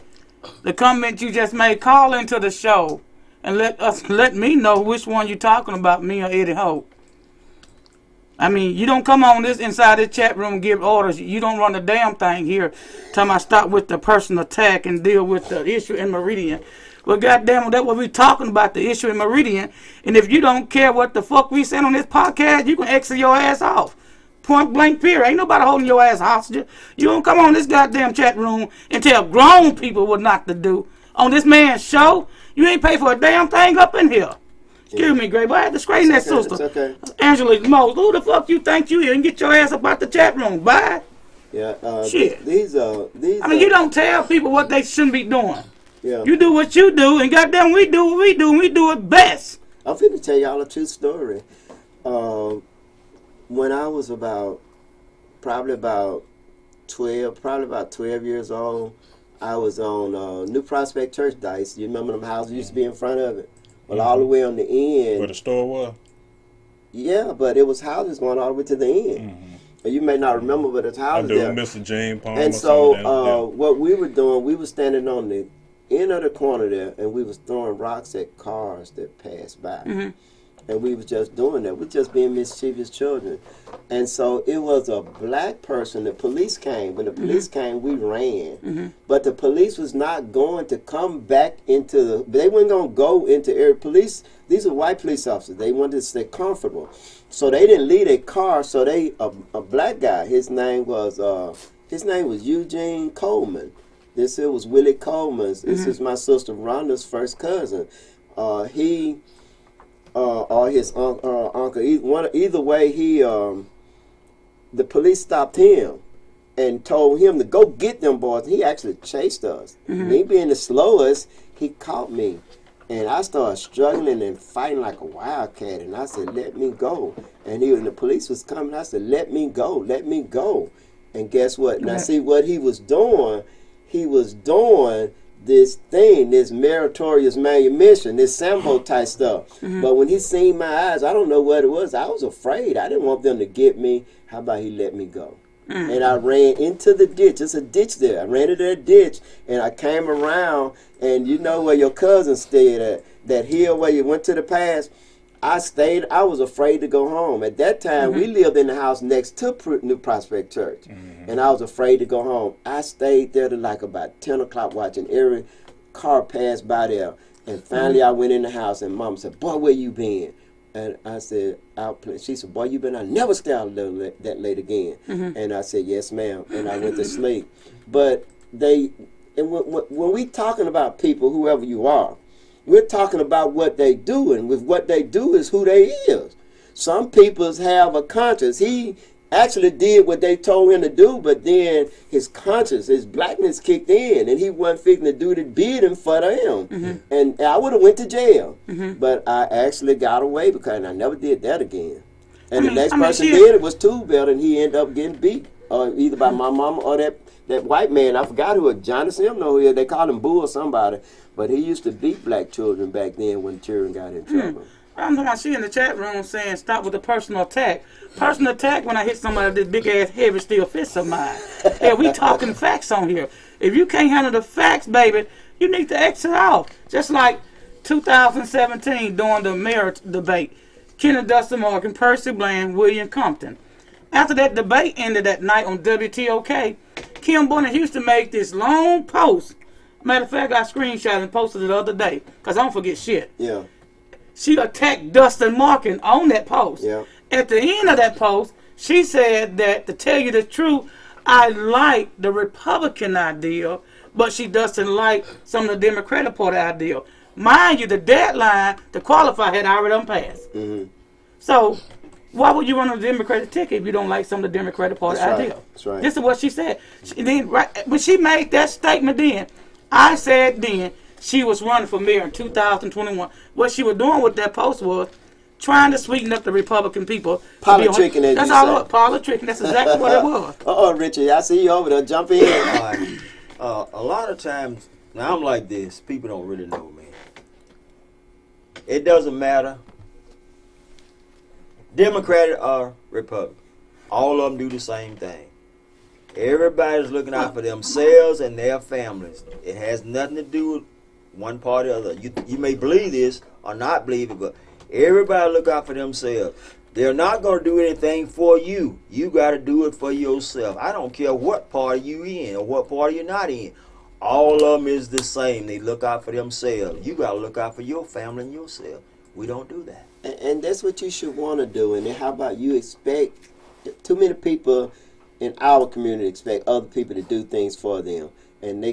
the comment you just made, call into the show and let me know which one you're talking about, me or Eddie Hope. I mean, you don't come on inside this chat room and give orders. You don't run the damn thing here. Tell me I stop with the personal attack and deal with the issue in Meridian. Well, goddamn, that's what we talking about, the issue in Meridian. And if you don't care what the fuck we said on this podcast, you can exit your ass off. Point blank period. Ain't nobody holding your ass hostage. You don't come on this goddamn chat room and tell grown people what not to do. On this man's show, you ain't pay for a damn thing up in here. Excuse me, Gray, but I had to straighten that sister. It's okay. Angelique Mose, who the fuck you think you is? And get your ass up out the chat room. Bye. Yeah. Shit. These I mean, you don't tell people what they shouldn't be doing. Yeah. You do what you do, and goddamn, we do what we do, and we do it best. I'm finna tell y'all a true story. When I was probably about probably about 12 years old. I was on New Prospect Church Dice. You remember them houses used to be in front of it? Well, all the way on the end. Where the store was? Yeah, but it was houses going all the way to the end. And you may not remember, but it's houses I do, there. Mr. James Palmer. And so what we were doing, we were standing on the end of the corner there, and we was throwing rocks at cars that passed by. And we was just doing that. We just being mischievous children. And so it was a black person. The police came. When the police came, we ran. But the police was not going to come back into the... They weren't going to go into area. Police, these are white police officers. They wanted to stay comfortable. So they didn't leave their car. So a black guy, his name was Eugene Coleman. It was Willie Coleman's. This is my sister Rhonda's first cousin. He... or his uncle. Either way, the police stopped him and told him to go get them boys. He actually chased us. Me being the slowest, he caught me. And I started struggling and fighting like a wildcat. And I said, let me go. And the police was coming. I said, let me go, let me go. And guess what? Now, see what he was doing? He was doing this thing, this meritorious manumission, this Sambo type stuff. But when he seen my eyes, I don't know what it was. I was afraid. I didn't want them to get me. How about he let me go? And I ran into the ditch. There's a ditch there. I ran into that ditch, and I came around, and you know where your cousin stayed at, that hill where you went to the pass. I stayed. I was afraid to go home. At that time, we lived in the house next to New Prospect Church, and I was afraid to go home. I stayed there to like about 10 o'clock watching every car pass by there. And finally, I went in the house, and Mom said, boy, where you been? And I said, she said, boy, you been out. Never stay out that late again. And I said, yes, ma'am. And I went to sleep. But when we talking about people, whoever you are, we're talking about what they do, and with what they do is who they is. Some people have a conscience. He actually did what they told him to do, but then his conscience, his blackness kicked in, and he wasn't fixing to do the bidding for them. And I would have went to jail, but I actually got away because I never did that again. And the next person did it was Two Belt, and he ended up getting beat, either by my mama or that white man. I forgot who it was. Jonathan, I know who they called him Boo or somebody. But he used to beat black children back then when children got in trouble. I'm talking about she in the chat room saying stop with the personal attack. Personal attack when I hit somebody with this big ass heavy steel fist of mine. Yeah, we talking facts on here. If you can't handle the facts, baby, you need to exit off. Just like 2017 during the mayor debate. Kenneth Dustin Morgan, Percy Bland, William Compton. After that debate ended that night on WTOK, Kim Boone in Houston made this long post. Matter of fact, I screenshot and posted it the other day because I don't forget shit. Yeah. She attacked Dustin Markin on that post. Yeah. At the end of that post, she said that, to tell you the truth, I like the Republican ideal, but she doesn't like some of the Democratic Party ideal. Mind you, the deadline to qualify had already passed. So why would you run on the Democratic ticket if you don't like some of the Democratic Party ideal? That's right. This is what she said. When she made that statement then, I said then she was running for mayor in 2021. What she was doing with that post was trying to sweeten up the Republican people. Politicking, as that's you all say. it was. Politicking. That's exactly what it was. Richard, I see you over there. Jump in. A lot of times, now I'm like this. People don't really know me. It doesn't matter. Democratic or Republican. All of them do the same thing. Everybody's looking out for themselves and their families. It has nothing to do with one party or the other. You may believe this or not believe it, but everybody look out for themselves. They're not going to do anything for you. You got to do it for yourself. I don't care what party you in or what party you're not in. All of them is the same. They look out for themselves. You got to look out for your family and yourself. We don't do that. And that's what you should want to do. And then how about you expect, too many people in our community expect other people to do things for them. And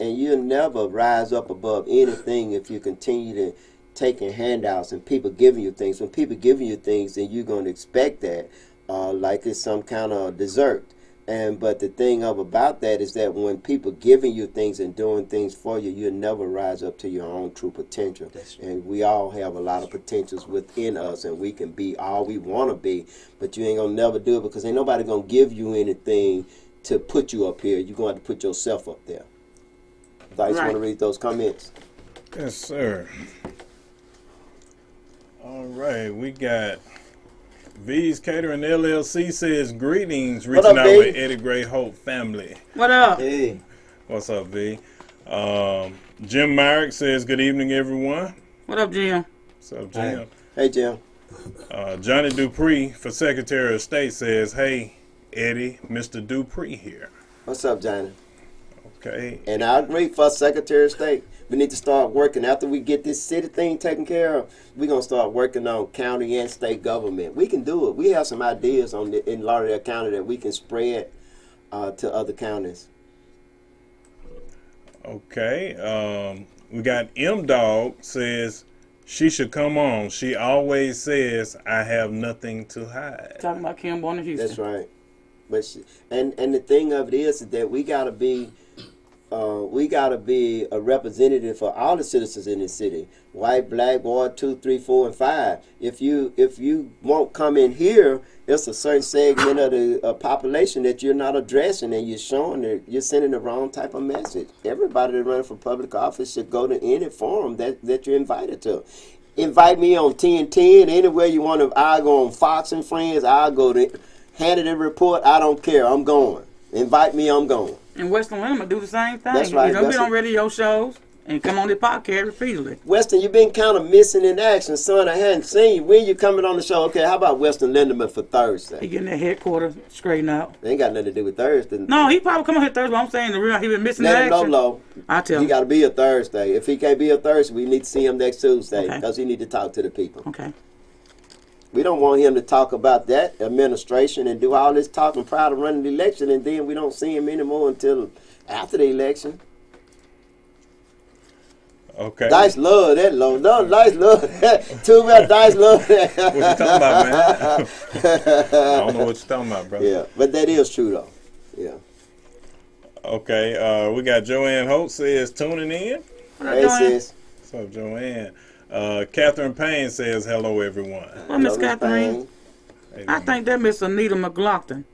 you'll never rise up above anything if you continue to taking handouts and people giving you things. When people giving you things, then you're going to expect that like it's some kind of dessert. But the thing about that is that when people giving you things and doing things for you, you'll never rise up to your own true potential. And we all have a lot of potentials within us, and we can be all we want to be. But you ain't gonna never do it because ain't nobody gonna give you anything to put you up here. You're going to have to put yourself up there. Vice, Right. want to read those comments? Yes, sir. All right, we got V's Catering LLC says greetings, What reaching up, out V? with Eddie Gray Hope family. What up? Hey, What's up, V? Jim Myrick says good evening, everyone. What up, Jim? What's up, Jim? Hey, Jim. Johnny Dupree for Secretary of State says, hey, Eddie, Mr. Dupree here. What's up, Johnny? Okay. And I agree for Secretary of State. We need to start working. After we get this city thing taken care of, we're going to start working on county and state government. We can do it. We have some ideas in Lauderdale County that we can spread to other counties. Okay. We got M Dog says she should come on. She always says I have nothing to hide. Talking about Kim born in Houston. That's right. But and the thing of it is that we gotta be a representative for all the citizens in this city. White, black, Ward 2, 3, 4, and 5. If you won't come in here, it's a certain segment of the population that you're not addressing, and you're showing that you're sending the wrong type of message. Everybody that running for public office should go to any forum that you're invited to. Invite me on TNT and anywhere you want to. I'll go on Fox and Friends. I'll go to handed a report. I don't care. I'm going. Invite me. I'm going. And Western Women do the same thing. That's right, You know, get Western- on radio shows and come on the podcast repeatedly. Weston, you've been kind of missing in action, son. I hadn't seen you. When you coming on the show? Okay, how about Weston Lindemann for He Thursday? getting that headquarters straightened out. They ain't got nothing to do with Thursday. No, he probably come on here Thursday. But I'm saying the real, he been missing Let in him know action. low. I tell He him. got to be a Thursday. If he can't be a Thursday, we need to see him next Tuesday Okay. because he need to talk to the people. Okay. We don't want him to talk about that administration and do all this talking prior to running the election, and then we don't see him anymore until after the election. Okay. Dice love that low. No, Dice love that. Too bad Dice love that. What you talking about, man? I don't know what you're talking about, bro. Yeah, but that is true though. Yeah. Okay. We got Joanne Holt says tuning in. What up, Hey, Joanne? sis. What's up, Joanne? Catherine Payne says hello, everyone. Well, Miss Hello, Catherine, Hey, I think that Miss Anita McLaughlin,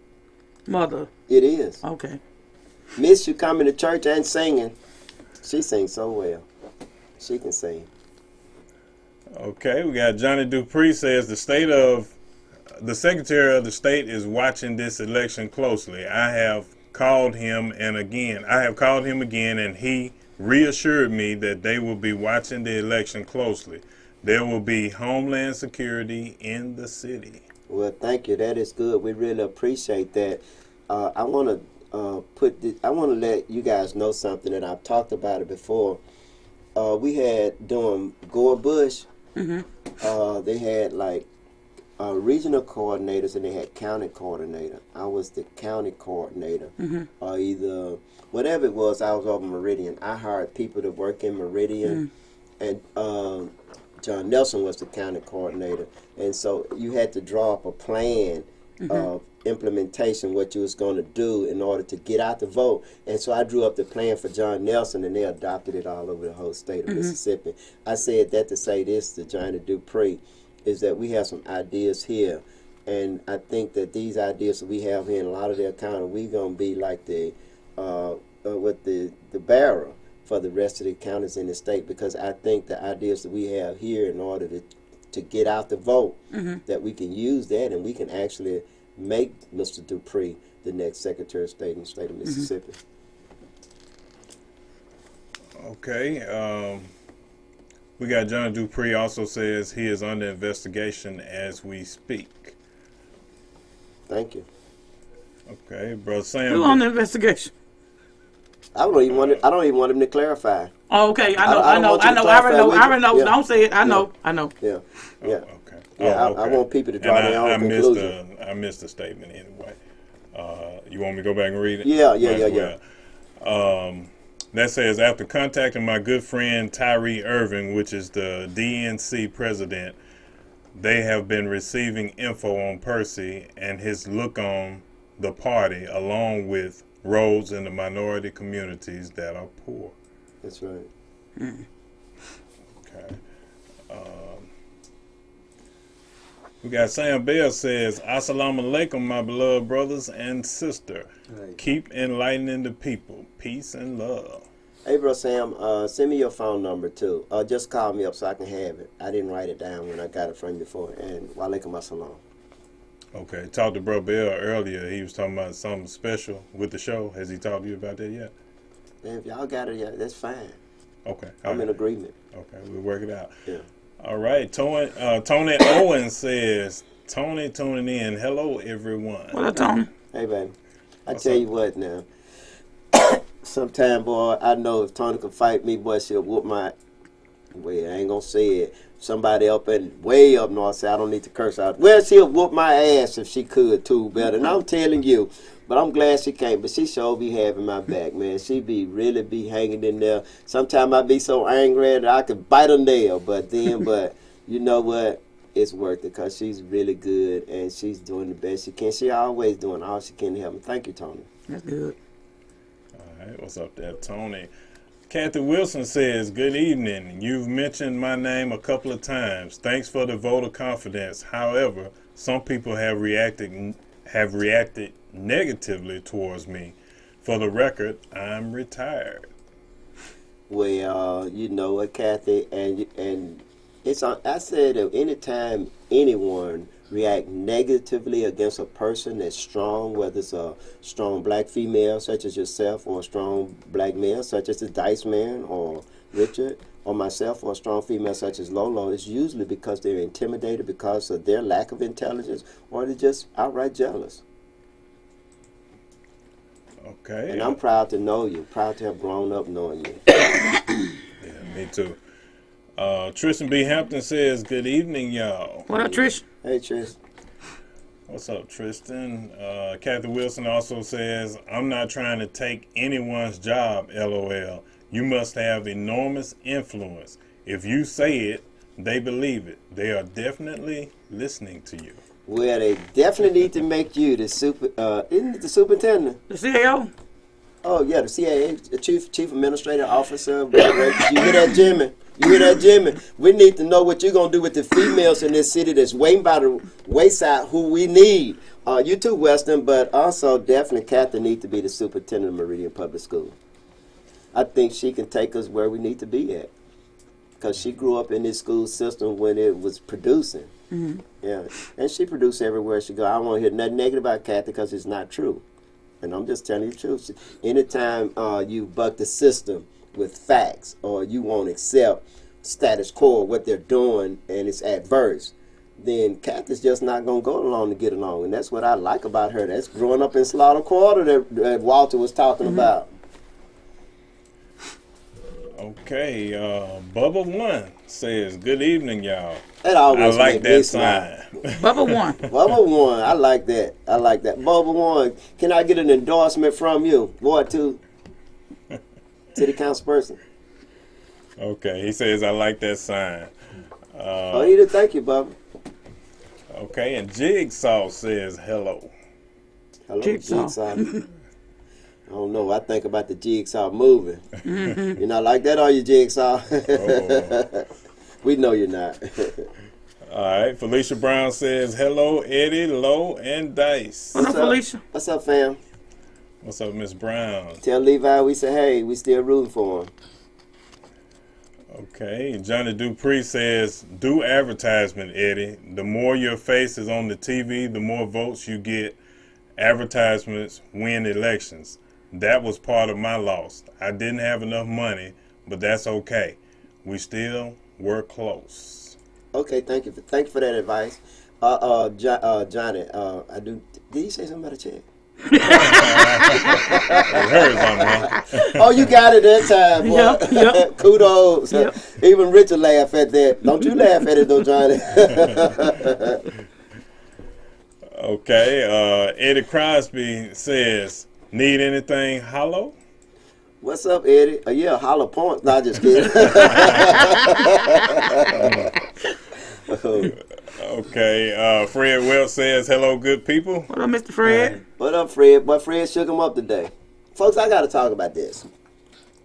mother. It is. Okay. Miss you coming to church and singing. She sings so well. She can sing. Okay, we got Johnny Dupree says the Secretary of the State is watching this election closely. I have called him again, and he reassured me that they will be watching the election closely. There will be Homeland Security in the city. Well, thank you. That is good. We really appreciate that. I want to let you guys know something, and I've talked about it before. We had during Gore Bush, they had like regional coordinators and they had county coordinator. I was the county coordinator, or either whatever it was. I was over Meridian. I hired people to work in Meridian, and John Nelson was the county coordinator. And so you had to draw up a plan of implementation, what you was going to do in order to get out the vote. And so I drew up the plan for John Nelson, and they adopted it all over the whole state of Mississippi. I said that to say this to Johnny Dupree, is that we have some ideas here. And I think that these ideas that we have here in Lauderdale County, we're going to be like the bearer for the rest of the counties in the state, because I think the ideas that we have here in order to get out the vote, that we can use that and we can actually make Mr. Dupree the next Secretary of State in the state of Mississippi. Okay. We got John Dupree also says he is under investigation as we speak. Thank you. Okay, Brother Sam. Who on the investigation? I don't even want him to clarify. Oh, okay. I don't know. want you to I clarify already know. with I already know. you. Yeah. Don't say it. I know. Yeah. Yeah. Okay. Yeah, Oh, I want people to draw And their own conclusion. I missed the statement anyway. You want me to go back and read it? Yeah. That says, after contacting my good friend Tyree Irving, which is the DNC president, they have been receiving info on Percy and his look on the party, along with roads in the minority communities that are poor. That's right. Okay. We got Sam Bell says, Assalamu alaikum, my beloved brothers and sister. Right. Keep enlightening the people. Peace and love. Hey, bro Sam, send me your phone number too. Just call me up so I can have it. I didn't write it down when I got it from you before. And walaikum assalam. Okay. Talked to Bro Bell earlier. He was talking about something special with the show. Has he talked to you about that yet? And if y'all got it, yeah, that's fine. Okay. I'm in agreement. Okay. We'll work it out. Yeah. All right. Tony Owen says, Tony tuning in. Hello, everyone. What up, Tony? Hey, baby. I What's tell up? you what now. Sometime, boy, I know if Tony can fight me, boy, she'll whoop my... Well, I ain't gonna say it. Somebody up and way up north say I don't need to curse out. Well, she'll whoop my ass if she could too better. And I'm telling you, but I'm glad she can't. But she sure be having my back, man. She really be hanging in there. Sometimes I be so angry that I could bite a nail. But you know what? It's worth it because she's really good and she's doing the best she can. She always doing all she can to help me. Thank you, Tony. That's good. All right. What's up there, Tony? Kathy Wilson says, good evening. You've mentioned my name a couple of times. Thanks for the vote of confidence. However, some people have reacted negatively towards me. For the record, I'm retired. Well, you know what, Kathy, and it's on. I said that anytime anyone react negatively against a person that's strong, whether it's a strong black female such as yourself, or a strong black male such as the Dice Man or Richard, or myself, or a strong female such as Lolo, it's usually because they're intimidated because of their lack of intelligence, or they're just outright jealous. Okay. And I'm proud to know you, proud to have grown up knowing you. Yeah, me too. Tristan B. Hampton says, good evening, y'all. What up, Trish? Hey, Trish. What's up, Tristan? Kathy Wilson also says, I'm not trying to take anyone's job, LOL. You must have enormous influence. If you say it, they believe it. They are definitely listening to you. Well, they definitely need to make you the isn't it the superintendent? The CAO? Oh, yeah, the CAA, the Chief Administrative Officer. You hear that, Jimmy? You hear that, Jimmy? We need to know what you're going to do with the females in this city that's waiting by the wayside who we need. You too, Weston, but also definitely Kathy needs to be the superintendent of Meridian Public School. I think she can take us where we need to be at because she grew up in this school system when it was producing. Mm-hmm. Yeah, and she produced everywhere she go. I don't want to hear nothing negative about Kathy because it's not true. And I'm just telling you the truth. Anytime you buck the system with facts or you won't accept status quo, what they're doing, and it's adverse, then Kathy's just not going to go along to get along. And that's what I like about her. That's growing up in Slaughter Quarter that Walter was talking about. Okay, Bubba One says, good evening, y'all. That always I like make me that smile. sign. Bubba One. Bubba One, I like that. I like that. Bubba One, can I get an endorsement from you? Ward 2, city council person. Okay, he says, I like that sign. Oh, you did. Thank you, Bubba. Okay, and Jigsaw says, hello. Hello, Jigsaw. Jigsaw. I don't know. I think about the Jigsaw movie. You're not like that, are you, Jigsaw? Oh. We know you're not. All right, Felicia Brown says, hello, Eddie, Lowe, and Dice. What up, Felicia? What's up, fam? What's up, Miss Brown? Tell Levi we say, hey, we still rooting for him. Okay, Johnny Dupree says, do advertisement, Eddie. The more your face is on the TV, the more votes you get. Advertisements win elections. That was part of my loss. I didn't have enough money, but that's okay. We still were close. Okay, thank you for that advice. Johnny, I do. Did he say something about a check? You heard something, Oh, you got it that time, boy. Yep. Kudos. Yep. Even Richard laughed at that. Don't you laugh at it though, Johnny. Okay, Eddie Crosby says, need anything hollow? What's up, Eddie? Yeah, hollow point. Nah, just kidding. Okay, Fred Welch says, hello, good people. What up, Mr. Fred? What up, Fred? Boy, Fred shook him up today. Folks, I got to talk about this.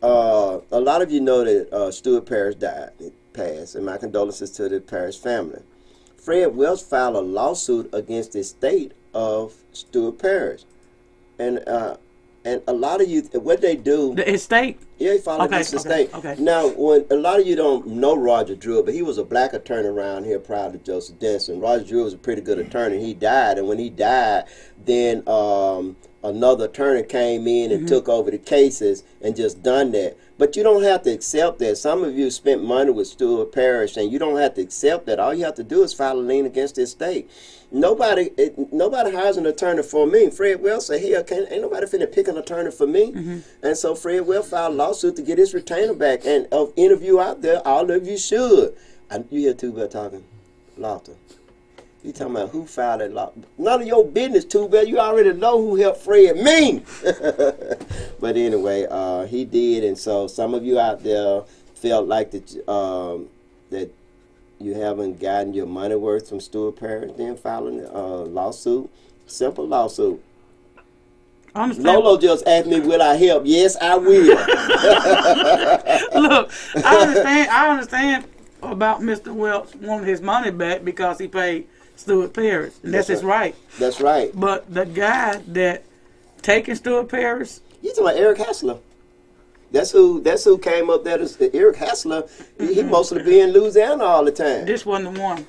A lot of you know that Stuart Parrish died, passed, and my condolences to the Parrish family. Fred Welch filed a lawsuit against the state of Stewart Parish, and a lot of you, what they do, The estate. yeah, he filed against the state. Okay. Now, when a lot of you don't know Roger Druitt, but he was a black attorney around here prior to Joseph Denson. Roger Druitt was a pretty good attorney. He died, and when he died, then another attorney came in and took over the cases and just done that. But you don't have to accept that. Some of you spent money with Stewart Parish, and you don't have to accept that. All you have to do is file a lien against the estate. Nobody hires an attorney for me. Fred Welch said, "Hell, ain't nobody finna pick an attorney for me." And so Fred Welch filed a lawsuit to get his retainer back. And of any of you out there, all of you should. You hear Two-Bell talking? Laughter. You talking about who filed that law? None of your business, Two-Bell. You already know who helped Fred me. But anyway, he did, and so some of you out there felt like that you haven't gotten your money worth from Stewart Parish, then filing a lawsuit, simple lawsuit. Lolo just asked me, will I help? Yes, I will. Look, I understand about Mr. Welch wanting his money back because he paid Stewart Parish, and that's his right. That's right. But the guy that taking Stewart Parish, You talking about Eric Hassler? That's who came up there. Eric Hassler. He mostly be in Louisiana all the time. this wasn't the one.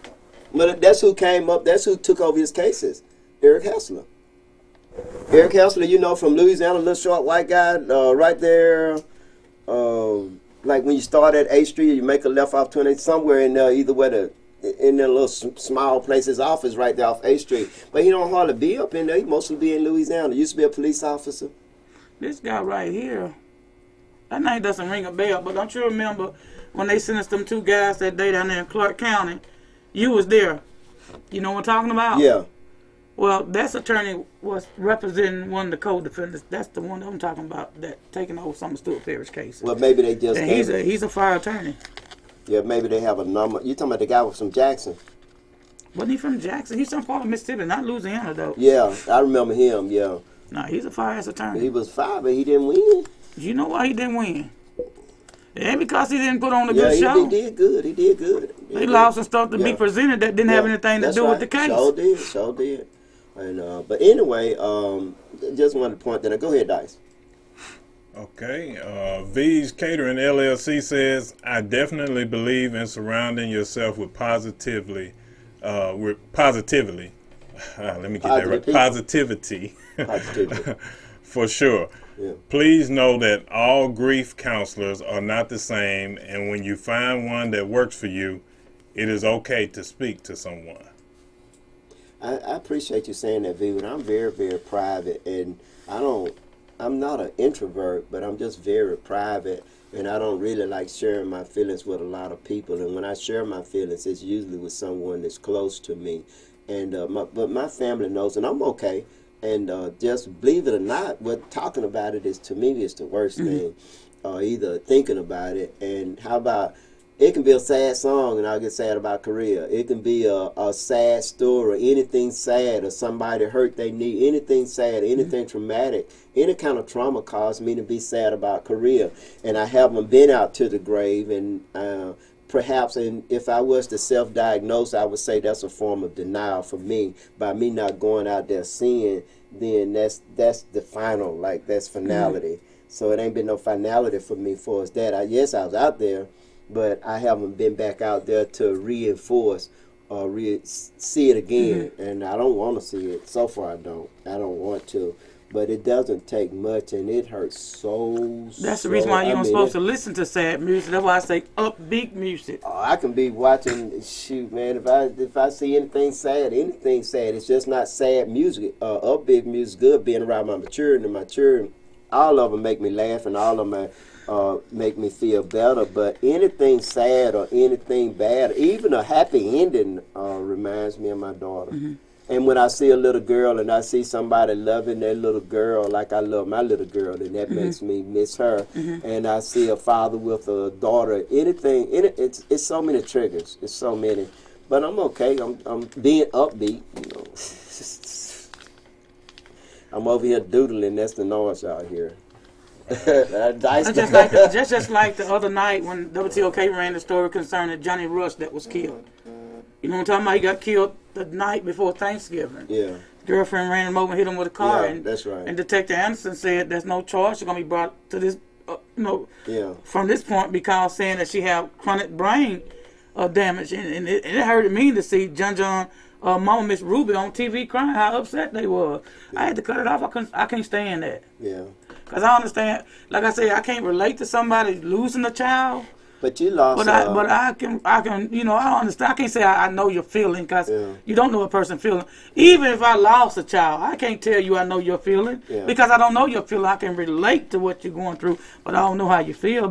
But that's who came up. That's who took over his cases. Eric Hassler. Eric Hassler, you know, from Louisiana, little short white guy, right there. Like when you start at 8th Street, you make a left off 20, somewhere in there, either where in the little small place, his office right there off 8th Street. But he don't hardly be up in there. He mostly be in Louisiana. He used to be a police officer. This guy right here, that name doesn't ring a bell, but don't you remember when they sentenced them two guys that day down there in Clark County? You was there. You know what I'm talking about? Yeah. Well, that's attorney was representing one of the co-defendants. That's the one that I'm talking about that taking over some of Stewart Parish cases. Well, maybe they just. And he's a fire attorney. Yeah, maybe they have a number. You talking about the guy was from Jackson? Wasn't he from Jackson? He's some part of Mississippi, not Louisiana though. Yeah, I remember him. Yeah. Nah, he's a fire ass attorney. He was fire, but he didn't win. You know why he didn't win? It ain't because he didn't put on a good show. He did good. He did good. He allowed some stuff to be presented that didn't have anything to do with the case. Sure did. And but anyway, just wanted to point that out. Go ahead, Dice. Okay. V's Catering LLC says, I definitely believe in surrounding yourself with positivity. Let me get that right. Positivity. For sure. Yeah. Please know that all grief counselors are not the same, and when you find one that works for you, it is okay to speak to someone. I appreciate you saying that, V, but I'm very, very private, and I'm not an introvert, but I'm just very private, and I don't really like sharing my feelings with a lot of people, and when I share my feelings, it's usually with someone that's close to me, and but my family knows, and I'm okay. And just believe it or not, what talking about it is, to me, is the worst thing. Either thinking about it, and how about, it can be a sad song and I'll get sad about Korea. It can be a sad story, anything sad, or somebody hurt they need, anything sad, anything traumatic, any kind of trauma caused me to be sad about Korea. And I haven't been out to the grave, and perhaps, and if I was to self-diagnose, I would say that's a form of denial for me. By me not going out there seeing, then that's the final, like that's finality. So it ain't been no finality for me for as that. Yes, I was out there, but I haven't been back out there to reinforce or see it again. And I don't want to see it. So far, I don't want to. But it doesn't take much, and it hurts so. That's the reason why you aren't supposed to listen to sad music. That's why I say upbeat music. I can be watching, shoot, man, if I see anything sad, it's just not sad music. Upbeat music, good, being around my children, all of them make me laugh, and all of them make me feel better. But anything sad or anything bad, even a happy ending, reminds me of my daughter. And when I see a little girl and I see somebody loving their little girl like I love my little girl, then that makes me miss her. And I see a father with a daughter, anything, it's so many triggers. It's so many. But I'm okay. I'm being upbeat, you know. I'm over here doodling. That's the noise y'all hear. just like the other night when WTOK ran the story concerning Johnny Rush that was killed. You know what I'm talking about? He got killed the night before Thanksgiving. Yeah. Girlfriend ran him over and hit him with a car. Yeah, and, that's right. And Detective Anderson said there's no charge going to be brought to this, from this point because saying that she had chronic brain damage. And it hurted me to see John Mama Miss Ruby on TV crying how upset they were. I had to cut it off. I can't stand that. Yeah. Because I understand, like I said, I can't relate to somebody losing a child. But you lost. But I can, I don't understand. I can't say I know your feeling because you don't know a person feeling. Even if I lost a child, I can't tell you I know your feeling because I don't know your feeling. I can relate to what you're going through, but I don't know how you feel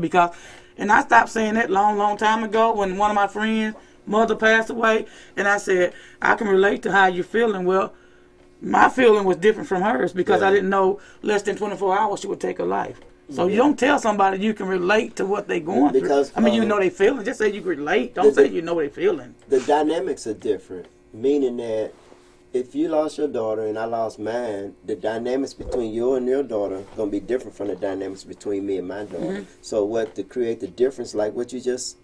and I stopped saying that long time ago when one of my friends' mother passed away, and I said, I can relate to how you're feeling. Well, my feeling was different from hers because I didn't know less than 24 hours she would take her life. So you don't tell somebody you can relate to what they're going through. I mean, you know they feeling. Just say you relate. Don't say you know they feeling. The dynamics are different, meaning that if you lost your daughter and I lost mine, the dynamics between you and your daughter are going to be different from the dynamics between me and my daughter. So what to create the difference, like what you just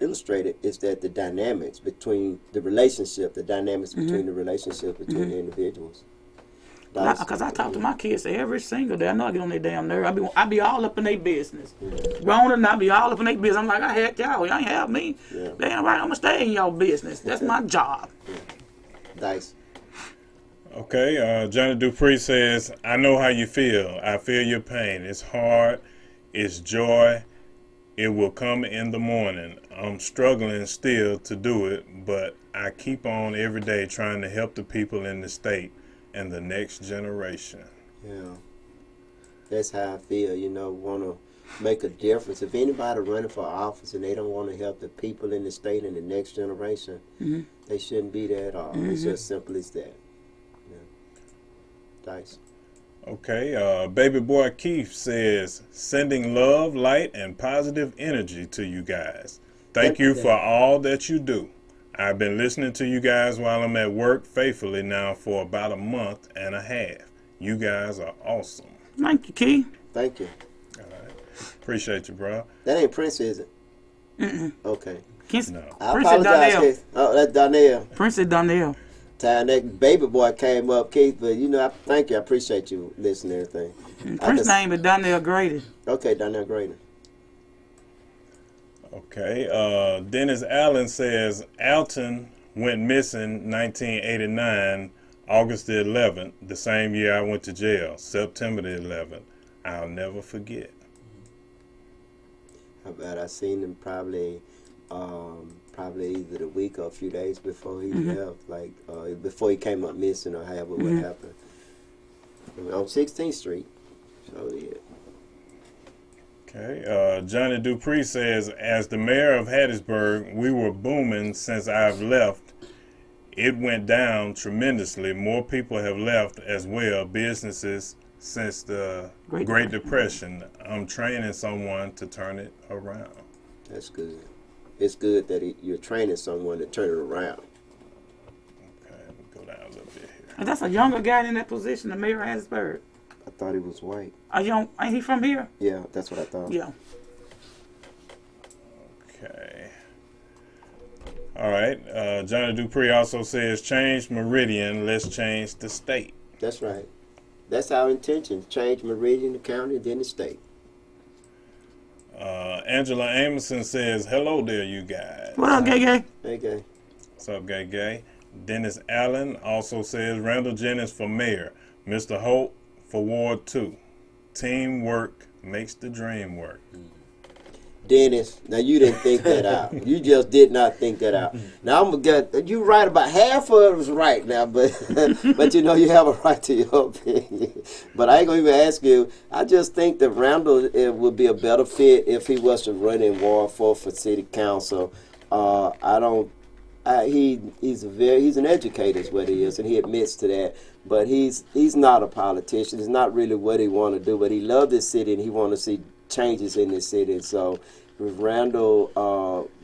illustrated, is that the dynamics between the relationship, the dynamics between the relationship between the individuals. Because I talk to my kids every single day. I know I get on their damn nerve. I be all up in their business. Grown and I be all up in their business. I'm like, I heck y'all. Y'all ain't have me. Damn right, I'm going to stay in y'all business. That's my job. Dice. Okay, Johnny Dupree says, I know how you feel. I feel your pain. It's hard. It's joy. It will come in the morning. I'm struggling still to do it, but I keep on every day trying to help the people in the state and the next generation. Yeah, that's how I feel. Want to make a difference. If anybody running for office and they don't want to help the people in the state and the next generation, they shouldn't be there at all. It's just simple as that. Dice. Okay, baby boy Keith says, sending love, light, and positive energy to you guys. Thank you for all that you do. I've been listening to you guys while I'm at work faithfully now for about a month and a half. You guys are awesome. Thank you, Keith. Thank you. All right. Appreciate you, bro. That ain't Prince, is it? Okay. No. I apologize, Keith. Oh, that's Donnell. Prince is Donnell. Time that baby boy came up, Keith, but thank you. I appreciate you listening to everything. Prince's name is Donnell Grady. Okay, Donnell Grady. Okay, Dennis Allen says, Alton went missing 1989, August the 11th, the same year I went to jail, September the 11th. I'll never forget. How about I seen him probably either the week or a few days before he left, like before he came up missing or however what happened. On 16th Street. So yeah. Okay, Johnny Dupree says, as the mayor of Hattiesburg, we were booming since I've left. It went down tremendously. More people have left as well, businesses since the Great Depression. I'm training someone to turn it around. That's good. It's good that you're training someone to turn it around. Okay, we'll go down a little bit here. And that's a younger guy in that position, the mayor of Hattiesburg. I thought he was white. Ain't he from here? Yeah, that's what I thought. Yeah. Okay. All right. Johnny Dupree also says, change Meridian, let's change the state. That's right. That's our intention. Change Meridian, the county, then the state. Angela Amerson says, hello there, you guys. What up, Gay? Hey, Gay. What's up, Gay? Dennis Allen also says, Randall Jennings for mayor. Mr. Holt for Ward 2. Teamwork makes the dream work. Dennis, now you didn't think that out. You just did not think that out. Now I'm gonna get you right about half of it was right now, but but you have a right to your opinion. But I ain't gonna even ask you. I just think that Randall would be a better fit if he was to run in Ward 4 for city council. He's an educator is what he is, and he admits to that. But he's not a politician. It's not really what he want to do. But he loved this city, and he want to see changes in this city. So if Randall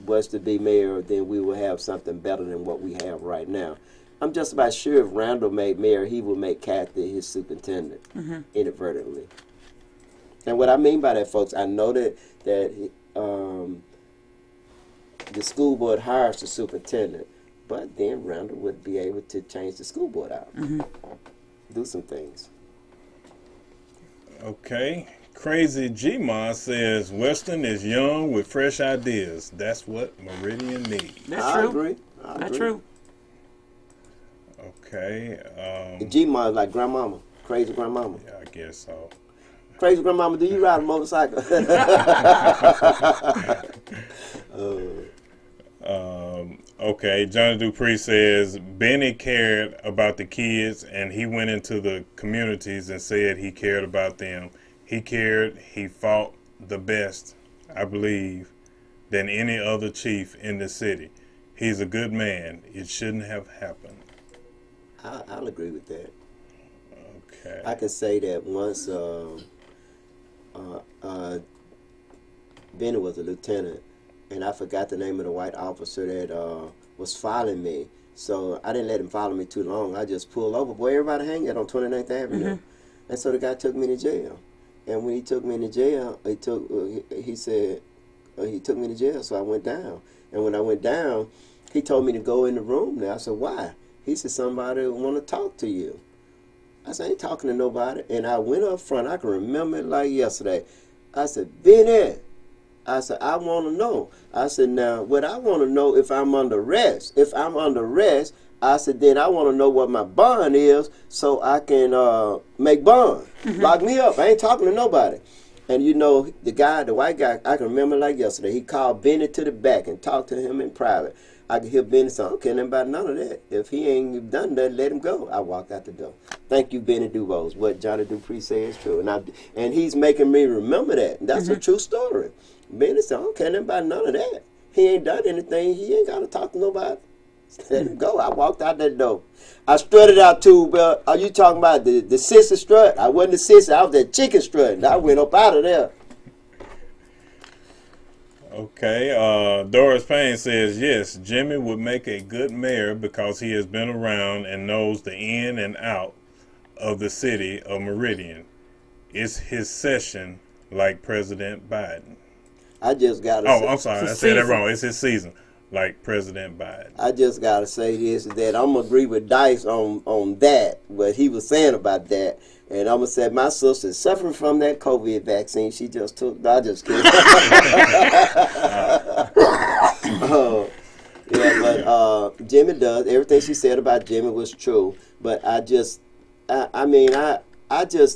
was to be mayor, then we will have something better than what we have right now. I'm just about sure if Randall made mayor, he would make Kathy his superintendent inadvertently. And what I mean by that, folks, I know that the school board hires the superintendent, But then Randall would be able to change the school board out, do some things. Okay. Crazy G-Ma says Western is young with fresh ideas. That's what Meridian needs. That's true. Agree. That's true. Okay. G-Ma is like grandmama, crazy grandmama. Yeah, I guess so. Crazy grandmama, do you ride a motorcycle? Okay, Johnny Dupree says Benny cared about the kids and he went into the communities and said he cared about them. He cared, he fought the best, I believe, than any other chief in the city. He's a good man. It shouldn't have happened. I'll agree with that. Okay. I can say that once Benny was a lieutenant, and I forgot the name of the white officer that was following me. So I didn't let him follow me too long. I just pulled over. Boy, everybody hang out on 29th Avenue. And so the guy took me to jail. And when he took me to jail, he took me to jail, so I went down. And when I went down, he told me to go in the room there. I said, why? He said, somebody want to talk to you. I said, I ain't talking to nobody. And I went up front. I can remember it like yesterday. I said, Benny. I said, I want to know. I said, now, what I want to know if I'm under arrest. If I'm under arrest, I said, then I want to know what my bond is so I can make bond. Lock me up. I ain't talking to nobody. And you know, the guy, the white guy, I can remember like yesterday, he called Benny to the back and talked to him in private. I could hear Benny say, I don't care nothing about none of that. If he ain't done that, let him go. I walked out the door. Thank you, Benny DuBose. What Johnny Dupree says is true. And he's making me remember that. That's a true story. Benny said, I don't care nothing about none of that. He ain't done anything. He ain't got to talk to nobody. Let him go. I walked out that door. I strutted out too, but are you talking about the sissy strut? I wasn't the sissy. I was that chicken strut. I went up out of there. Okay, Doris Payne says, yes, Jimmy would make a good mayor because he has been around and knows the in and out of the city of Meridian. It's his session like President Biden. I just got to I'm sorry, I said that wrong. It's his season like President Biden. I just got to say this, that I'm going to agree with Dice on that, what he was saying about that. And I'm going to say my sister is suffering from that COVID vaccine she just took. No, I just kidding. Jimmy does. Everything she said about Jimmy was true. But I just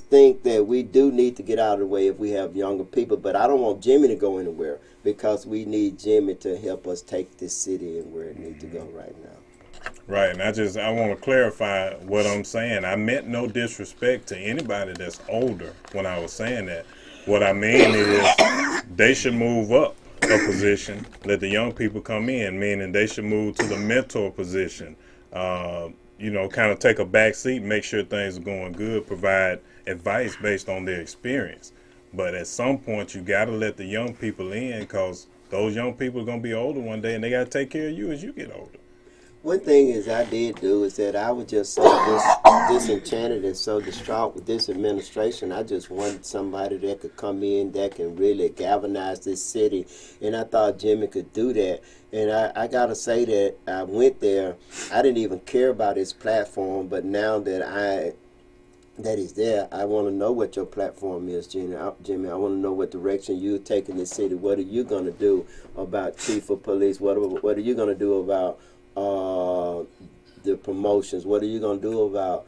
think that we do need to get out of the way if we have younger people. But I don't want Jimmy to go anywhere because we need Jimmy to help us take this city and where it needs to go right now. Right, and I want to clarify what I'm saying. I meant no disrespect to anybody that's older when I was saying that. What I mean is they should move up a position, let the young people come in, meaning they should move to the mentor position. Kind of take a back seat, make sure things are going good, provide advice based on their experience. But at some point, you got to let the young people in because those young people are going to be older one day and they got to take care of you as you get older. One thing I did do is that I was just so disenchanted and so distraught with this administration. I just wanted somebody that could come in that can really galvanize this city. And I thought Jimmy could do that. And I got to say that I went there. I didn't even care about his platform. But now that he's there, I want to know what your platform is, Jimmy. I want to know what direction you're taking the city. What are you going to do about chief of police? What are you going to do about the promotions? What are you going to do about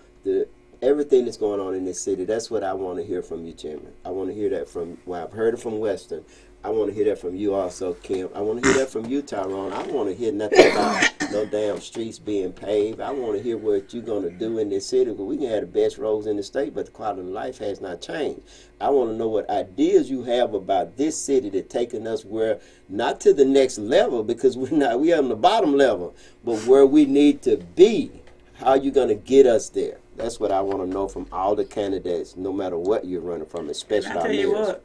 everything that's going on in this city? That's what I want to hear from you, Jimmy. I want to hear that from, well, I've heard it from Weston. I want to hear that from you also, Kim. I want to hear that from you, Tyrone. I don't want to hear nothing about no damn streets being paved. I want to hear what you're going to do in this city, because we can have the best roads in the state, but the quality of life has not changed. I want to know what ideas you have about this city that taking us where, not to the next level, because we're on the bottom level, but where we need to be. How you going to get us there? That's what I want to know from all the candidates, no matter what you're running from, especially our mayors.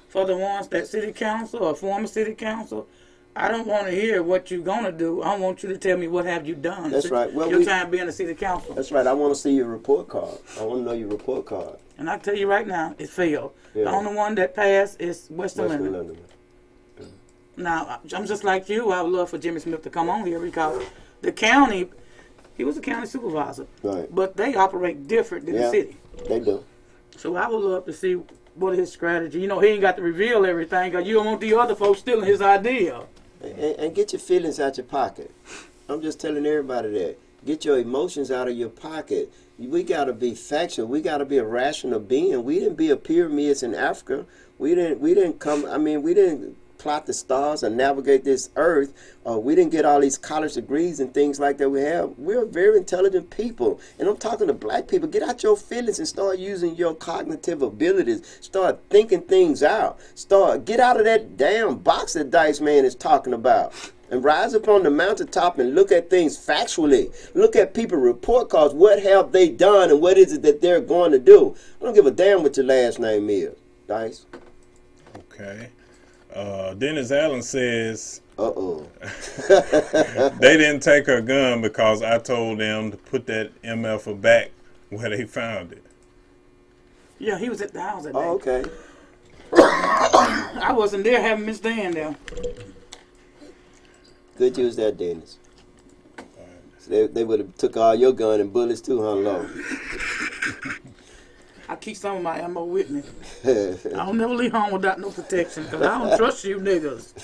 For the ones that city council or former city council, I don't want to hear what you're going to do. I want you to tell me what have you done. That's right. Well, your time being a city council. That's right. I want to see your report card. I want to know your report card. And I tell you right now, it failed. Yeah. The only one that passed is Western Linden. Yeah. Now, I'm just like you. I would love for Jimmy Smith to come on here because the county, he was a county supervisor. Right. But they operate different than the city. They do. So I would love to see what his strategy. You know, he ain't got to reveal everything because you don't want the other folks stealing his idea. And get your feelings out your pocket. I'm just telling everybody that. Get your emotions out of your pocket. We got to be factual. We got to be a rational being. We didn't be a pyramids in Africa. We didn't plot the stars and navigate this earth. We didn't get all these college degrees and things like that we have. We're very intelligent people. And I'm talking to black people. Get out your feelings and start using your cognitive abilities. Start thinking things out. Get out of that damn box that Dice Man is talking about. And rise up on the mountaintop and look at things factually. Look at people report cards. What have they done and what is it that they're going to do? I don't give a damn what your last name is. Dice. Okay. Dennis Allen says, uh-oh. They didn't take her gun because I told them to put that MFer back where they found it. Yeah, he was at the house that day. Oh, okay. I wasn't there, having Miss Dan there. Good use that, Dennis. So they would have took all your gun and bullets too, huh, Lo? I keep some of my ammo with me. I don't never leave home without no protection because I don't trust you niggas.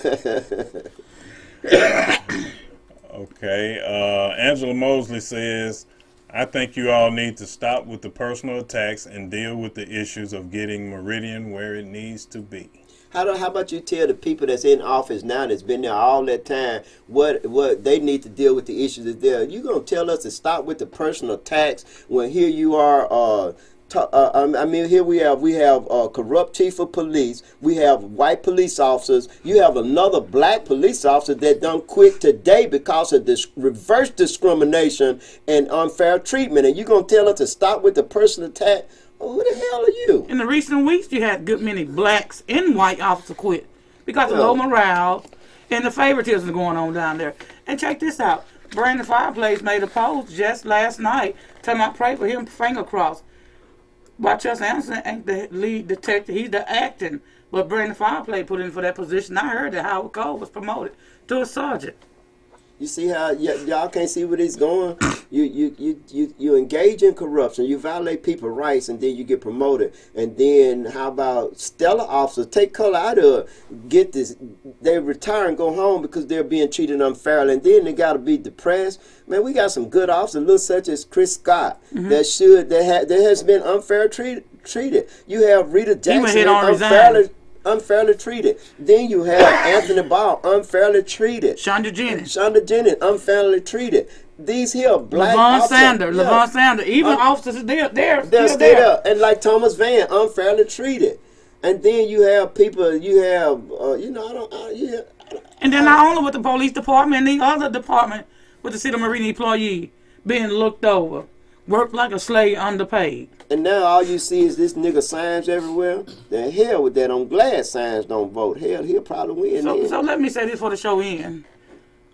Okay. Angela Mosley says, I think you all need to stop with the personal attacks and deal with the issues of getting Meridian where it needs to be. How about you tell the people that's in office now that's been there all that time what they need to deal with the issues that's there? You gonna tell us to stop with the personal attacks when here you are here we have corrupt chief of police. We have white police officers. You have another black police officer that done quit today because of this reverse discrimination and unfair treatment. And you gonna tell us to stop with the personal attack? Oh, who the hell are you? In the recent weeks, you had good many blacks and white officers quit because of low morale and the favoritism going on down there. And check this out. Brandon Fireplace made a post just last night telling I pray for him finger crossed. Rochester Anderson ain't the lead detective, he's the acting. But Brandon Fireplace put in for that position. I heard that Howard Cole was promoted to a sergeant. You see how y'all can't see where he's going? You engage in corruption, you violate people's rights, and then you get promoted. And then how about stellar officers? Take color out of it. Get this, they retire and go home because they're being treated unfairly, and then they got to be depressed. Man, we got some good officers, little such as Chris Scott, that has been unfairly treated. You have Rita Jackson unfairly treated. Then you have Anthony Ball unfairly treated. Shonda Jennings unfairly treated. These here black Levon Sanders, even officers they're still there. And like Thomas Van unfairly treated. And then you have people. And then not only with the police department, the other department with the city marine employee being looked over, worked like a slave, underpaid. And now all you see is this nigga signs everywhere. The hell with that. I'm glad signs don't vote. Hell, he'll probably win. So let me say this for the show end.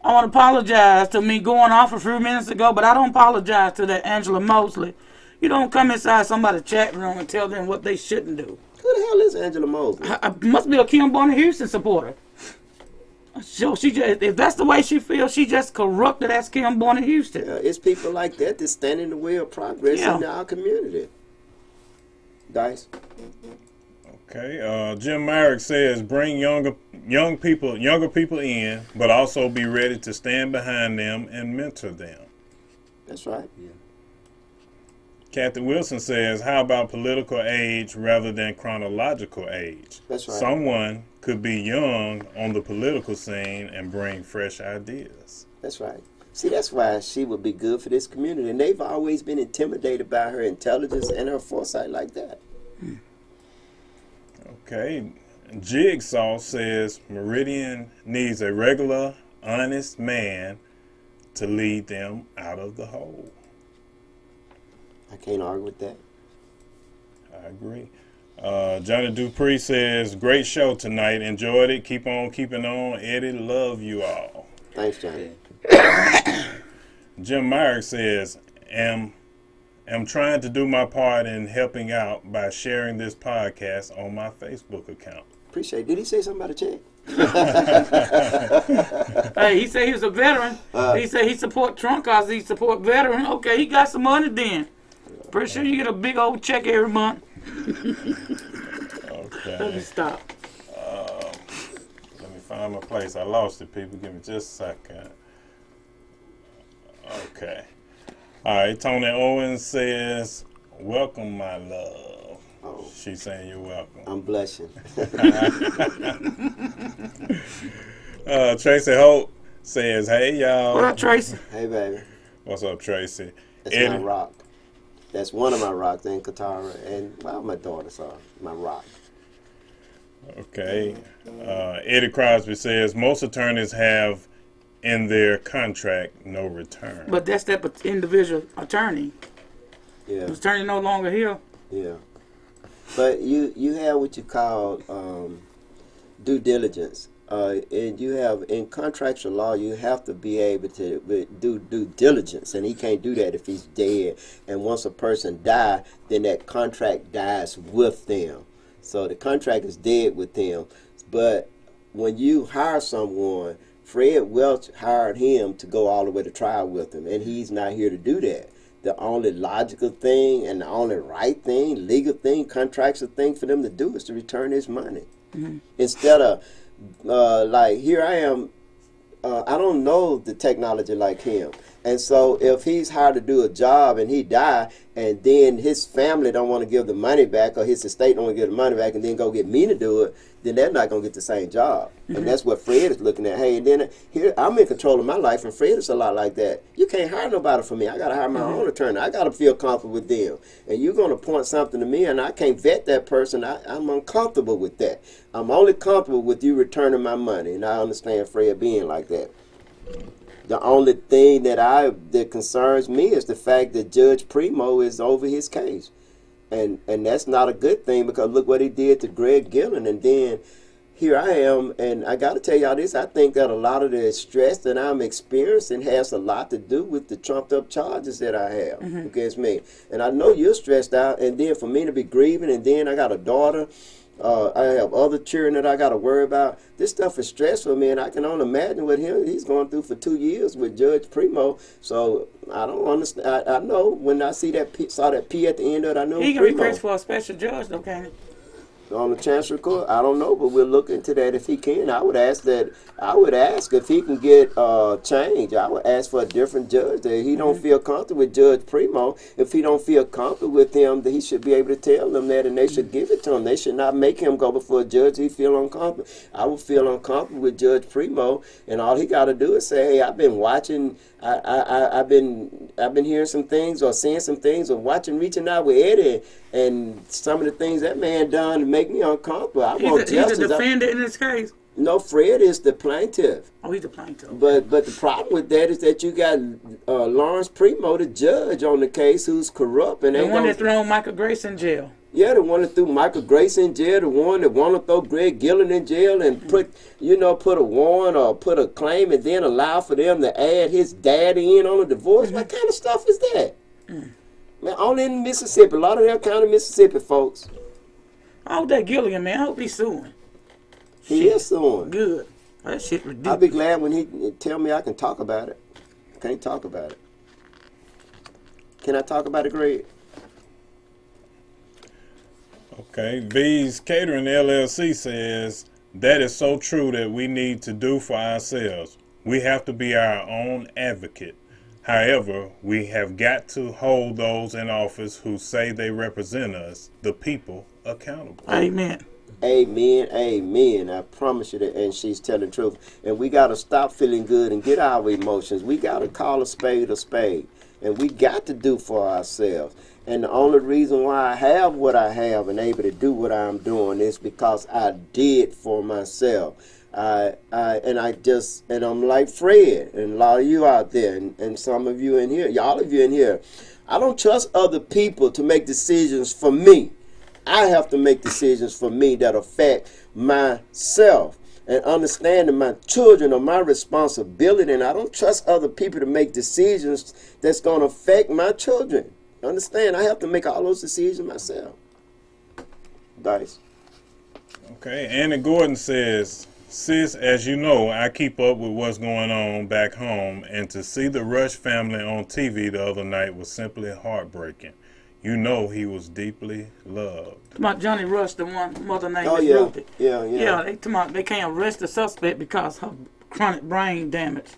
I want to apologize to me going off a few minutes ago, but I don't apologize to that Angela Mosley. You don't come inside somebody's chat room and tell them what they shouldn't do. Who the hell is Angela Mosley? Must be a Kim Bonner Houston supporter. So if that's the way she feels, she just corrupted as Kim Bonner Houston. Yeah, it's people like that that stand in the way of progress in our community. Dice. Okay. Jim Myrick says, bring younger people in, but also be ready to stand behind them and mentor them. That's right. Yeah. Kathy Wilson says, how about political age rather than chronological age? That's right. Someone could be young on the political scene and bring fresh ideas. That's right. See, that's why she would be good for this community. And they've always been intimidated by her intelligence and her foresight like that. Okay. Jigsaw says Meridian needs a regular, honest man to lead them out of the hole. I can't argue with that. I agree. Johnny Dupree says, great show tonight. Enjoyed it. Keep on keeping on. Eddie, love you all. Thanks, Johnny. Jim Myrick says, am trying to do my part in helping out by sharing this podcast on my Facebook account. Appreciate it. Did he say something about a check? Hey, he said he was a veteran. He said he support Trump because he support veteran. Okay, he got some money then. Pretty sure you get a big old check every month. Okay. Let me stop. Let me find my place. I lost it, people. Give me just a second. Okay. All right. Tony Owens says, "Welcome, my love." Oh, She's saying you're welcome. I'm blushing. Tracy Holt says, "Hey, y'all." What up, Tracy? Hey, baby. What's up, Tracy? That's my rock. That's one of my rocks in Katara, and well, my daughters are my rock. Okay. Eddie Crosby says, most attorneys have in their contract no return. But that's that individual attorney. Yeah, The attorney no longer here. yeah. But you have what you call due diligence. And you have, in contractual law, you have to be able to do due diligence, and he can't do that if he's dead. And once a person dies, then that contract dies with them. So the contract is dead with them. But when you hire someone, Fred Welch hired him to go all the way to trial with him, and he's not here to do that. The only logical thing and the only right thing, legal thing, contractual thing for them to do is to return his money. Mm-hmm. Instead of like, here I am, I don't know the technology like him. And so if he's hired to do a job and he die, and then his family don't want to give the money back, or his estate don't want to give the money back, and then go get me to do it, then they're not going to get the same job. Mm-hmm. And that's what Fred is looking at. Hey, and then here, I'm in control of my life, and Fred is a lot like that. You can't hire nobody for me. I got to hire my own attorney. I got to feel comfortable with them. And you're going to point something to me, and I can't vet that person. I'm uncomfortable with that. I'm only comfortable with you returning my money, and I understand Fred being like that. The only thing that concerns me is the fact that Judge Primo is over his case. And that's not a good thing, because look what he did to Greg Gillen. And then here I am, and I got to tell y'all this, I think that a lot of the stress that I'm experiencing has a lot to do with the trumped up charges that I have against me. And I know you're stressed out, and then for me to be grieving, and then I got a daughter, I have other children that I got to worry about. This stuff is stressful for me, and I can only imagine what he's going through for 2 years with Judge Primo. So I don't understand. I know when I saw that P at the end of it, I know he can Primo. request for a special judge, though, can't he? On the Chancery Court, I don't know, but we'll look into that if he can. I would ask if he can get change. I would ask for a different judge. That he don't feel comfortable with Judge Primo. If he don't feel comfortable with him, then he should be able to tell them that, and they should give it to him. They should not make him go before a judge he feel uncomfortable. I would feel uncomfortable with Judge Primo, and all he got to do is say, "Hey, I've been watching. I've been hearing some things, or seeing some things, or reaching out with Eddie, and some of the things that man done to make me uncomfortable. He's a defendant in this case. No, Fred is the plaintiff. Oh, he's the plaintiff. But the problem with that is that you got Lawrence Primo, the judge on the case, who's corrupt and the one that thrown Michael Grace in jail. Yeah, the one that threw Michael Grace in jail, the one that want to throw Greg Gillen in jail and put a warrant or put a claim and then allow for them to add his daddy in on a divorce. What kind of stuff is that? Man, only in Mississippi, Lauderdale County, Mississippi, folks. I hope that Gilligan, man, I hope he's suing. He is suing. Good. That shit ridiculous. I'll be glad when he tell me I can talk about it. I can't talk about it. Can I talk about it, Greg? Okay. V's Catering LLC says, that is so true that we need to do for ourselves. We have to be our own advocate. However, we have got to hold those in office who say they represent us, the people, accountable. Amen. Amen, amen. I promise you that, and she's telling the truth. And we got to stop feeling good and get our emotions. We got to call a spade, and we got to do for ourselves. And the only reason why I have what I have and able to do what I'm doing is because I did for myself. And I'm like Fred and a lot of you out there, and some of you in here, all of you in here. I don't trust other people to make decisions for me. I have to make decisions for me that affect myself, and understanding my children are my responsibility. And I don't trust other people to make decisions that's going to affect my children. Understand? I have to make all those decisions myself. Dice. Okay. Annie Gordon says, Sis, as you know, I keep up with what's going on back home, and to see the Rush family on TV the other night was simply heartbreaking. You know he was deeply loved. About Johnny Rush, the one mother named Oh, Miss yeah. Ruthie. Yeah. Yeah, they can't arrest the suspect because of chronic brain damage.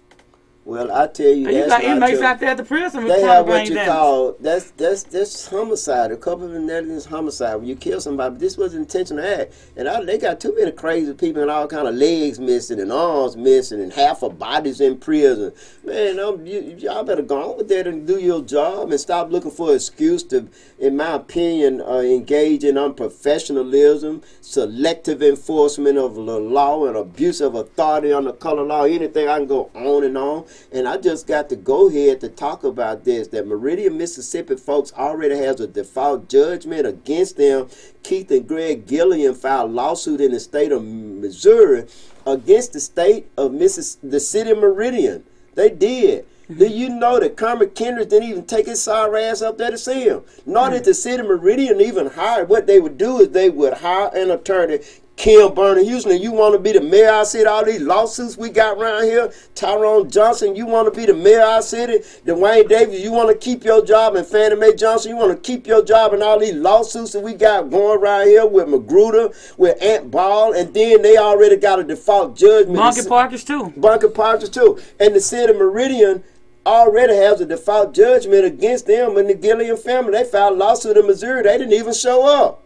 Well, I tell you, And you that's got not inmates true. out there at the prison with They chronic have what brain you damage. call that's homicide. A couple of negligence homicide when you kill somebody. But this was intentional act, and they got too many crazy people and all kind of legs missing and arms missing and half of bodies in prison. Man, y'all better go on with that and do your job and stop looking for an excuse to, in my opinion, engage in unprofessionalism, selective enforcement of the law, and abuse of authority under color law. Anything I can go on and on. And I just got to go ahead to talk about this, that Meridian, Mississippi folks already has a default judgment against them. Keith and Greg Gilliam filed lawsuit in the state of Missouri against the state of the city of Meridian. They did. Do you know that Kermit Kendrick didn't even take his sorry ass up there to see him? Nor did the city of Meridian even hire. What they would do is they would hire an attorney, Kim Berner Houston. You want to be the mayor of our city? All these lawsuits we got around here. Tyrone Johnson, you want to be the mayor of our city? Dwayne Davis, you want to keep your job? And Fannie Mae Johnson, you want to keep your job? And all these lawsuits that we got going around here with Magruder, with Ant Ball, and then they already got a default judgment. Monkey Parkers too. Bunker Parkers too. And the city of Meridian already has a default judgment against them and the Gilliam family. They filed a lawsuit in Missouri. They didn't even show up.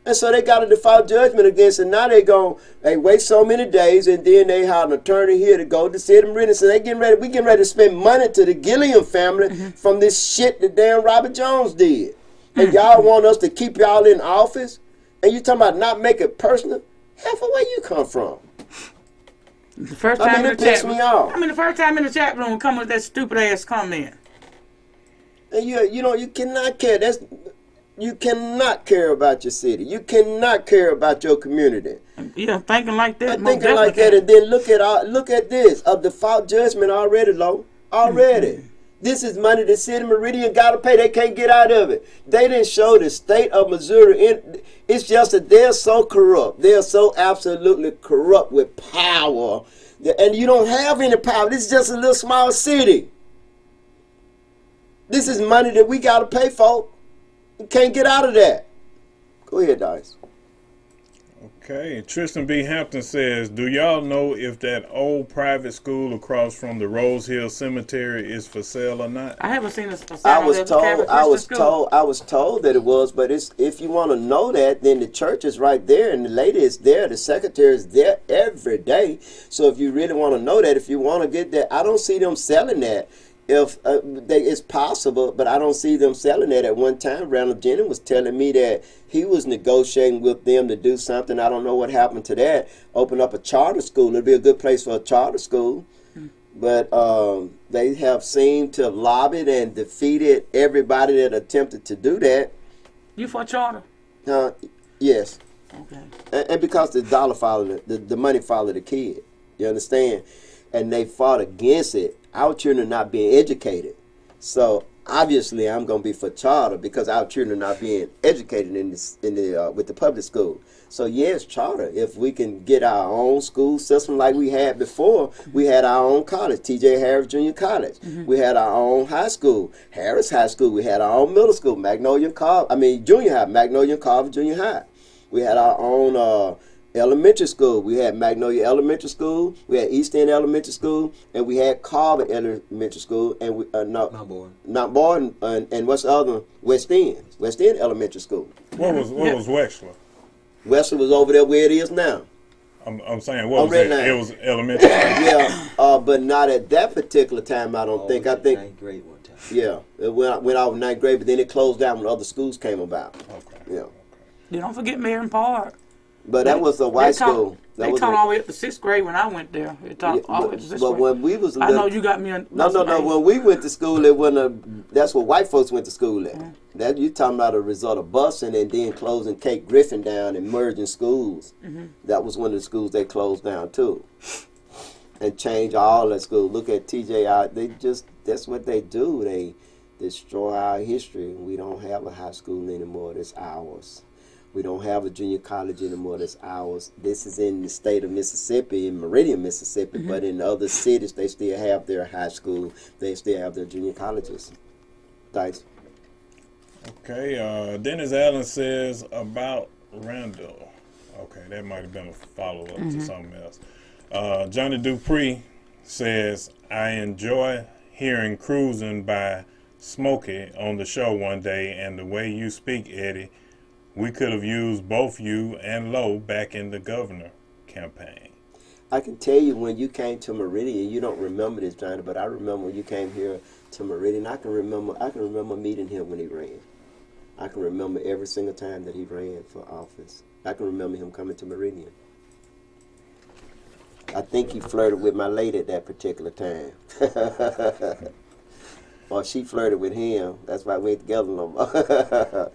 And so they got a default judgment against it. Now they wait so many days, and then they have an attorney here to go to the city of Meridian. So we getting ready to spend money to the Gilliam family from this shit that damn Robert Jones did. And y'all want us to keep y'all in office? And you talking about not make it personal? Half of where you come from. The first time it pissed me off. the first time in the chat room come with that stupid ass comment. And you cannot care. You cannot care about your city. You cannot care about your community. Yeah, thinking like that. Thinking like that, and then look at this. A default judgment already low. Already. This is money the city of Meridian got to pay. They can't get out of it. They didn't show the state of Missouri. It's just that they're so corrupt. They're so absolutely corrupt with power. And you don't have any power. This is just a little small city. This is money that we got to pay for. You can't get out of that. Go ahead, Dice. Okay, Tristan B. Hampton says, do y'all know if that old private school across from the Rose Hill Cemetery is for sale or not? I haven't seen a sign I on was that told that it was, but if you want to know that, then the church is right there, and the lady is there, the secretary is there every day. So if you really want to know that, if you want to get that, I don't see them selling that. If it's possible, but I don't see them selling that. At one time, Randall Jennings was telling me that he was negotiating with them to do something. I don't know what happened to that. Open up a charter school. It'd be a good place for a charter school. But they have seemed to have lobbied and defeated everybody that attempted to do that. You for a charter? Yes. Okay. And because the dollar followed the money followed the kid. You understand? And they fought against it. Our children are not being educated. So obviously I'm going to be for charter because our children are not being educated with the public school. So yes, charter. If we can get our own school system like we had before, we had our own college, T.J. Harris Junior College. We had our own high school, Harris High School. We had our own middle school, junior high, Magnolia Carver Junior High. We had our own elementary school. We had Magnolia Elementary School, we had East End Elementary School, and we had Carver Elementary School, and Not Borden, and what's the other one? West End Elementary School. What was Wexler? Wexler was over there where it is now. I'm saying, what was it? It was elementary. Yeah, but not at that particular time. I don't think. I think ninth grade one time. Yeah, it went out in ninth grade, but then it closed down when other schools came about. Okay. Yeah. You don't forget Marion Park. But that was a white school. They taught all the way up to 6th grade when I went there. They taught all the way to 6th grade. But when we was I know you got me on. No. When we went to school, it wasn't that's what white folks went to school at. That you talking about a result of busing and then closing Kate Griffin down and merging schools. That was one of the schools they closed down too, and changed all that school. Look at TJ. That's what they do. They destroy our history. We don't have a high school anymore. It's ours. We don't have a junior college anymore that's ours. This is in the state of Mississippi, in Meridian, Mississippi, but in other cities, they still have their high school. They still have their junior colleges. Thanks. Okay, Dennis Allen says about Randall. Okay, that might have been a follow-up to something else. Johnny Dupree says, I enjoy hearing Cruising by Smokey on the show one day, and the way you speak, Eddie, we could have used both you and Lowe back in the governor campaign. I can tell you when you came to Meridian, you don't remember this, Johnny, but I remember when you came here to Meridian. I can remember meeting him when he ran. I can remember every single time that he ran for office. I can remember him coming to Meridian. I think he flirted with my lady at that particular time. Or she flirted with him. That's why we ain't together no more.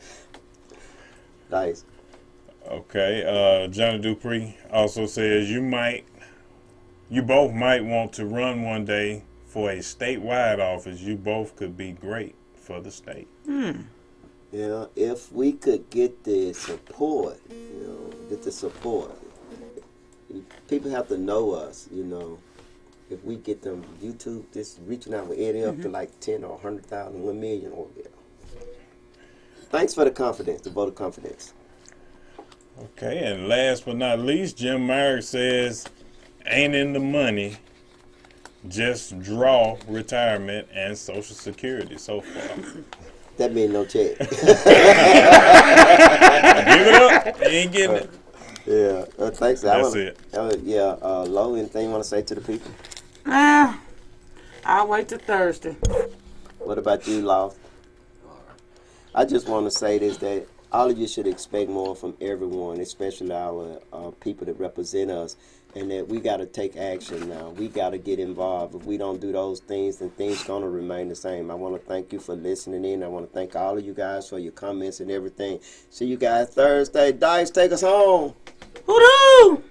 Nice. Okay, Johnny Dupree also says you both might want to run one day for a statewide office. You both could be great for the state. Yeah, if we could get the support, People have to know us, If we get them YouTube, this reaching out with Eddie up to like 10 or 100,000, 1 million or yeah. Thanks for the confidence, the vote of confidence. Okay, and last but not least, Jim Myers says, ain't in the money, just draw retirement and Social Security so far. That means no check. Give it up, you ain't getting it. Yeah, thanks. That's it. Lo, anything you want to say to the people? I'll wait till Thursday. What about you, Law? I just want to say this, that all of you should expect more from everyone, especially our people that represent us, and that we got to take action now. We got to get involved. If we don't do those things, then things going to remain the same. I want to thank you for listening in. I want to thank all of you guys for your comments and everything. See you guys Thursday. Dice, take us home. Hoodoo!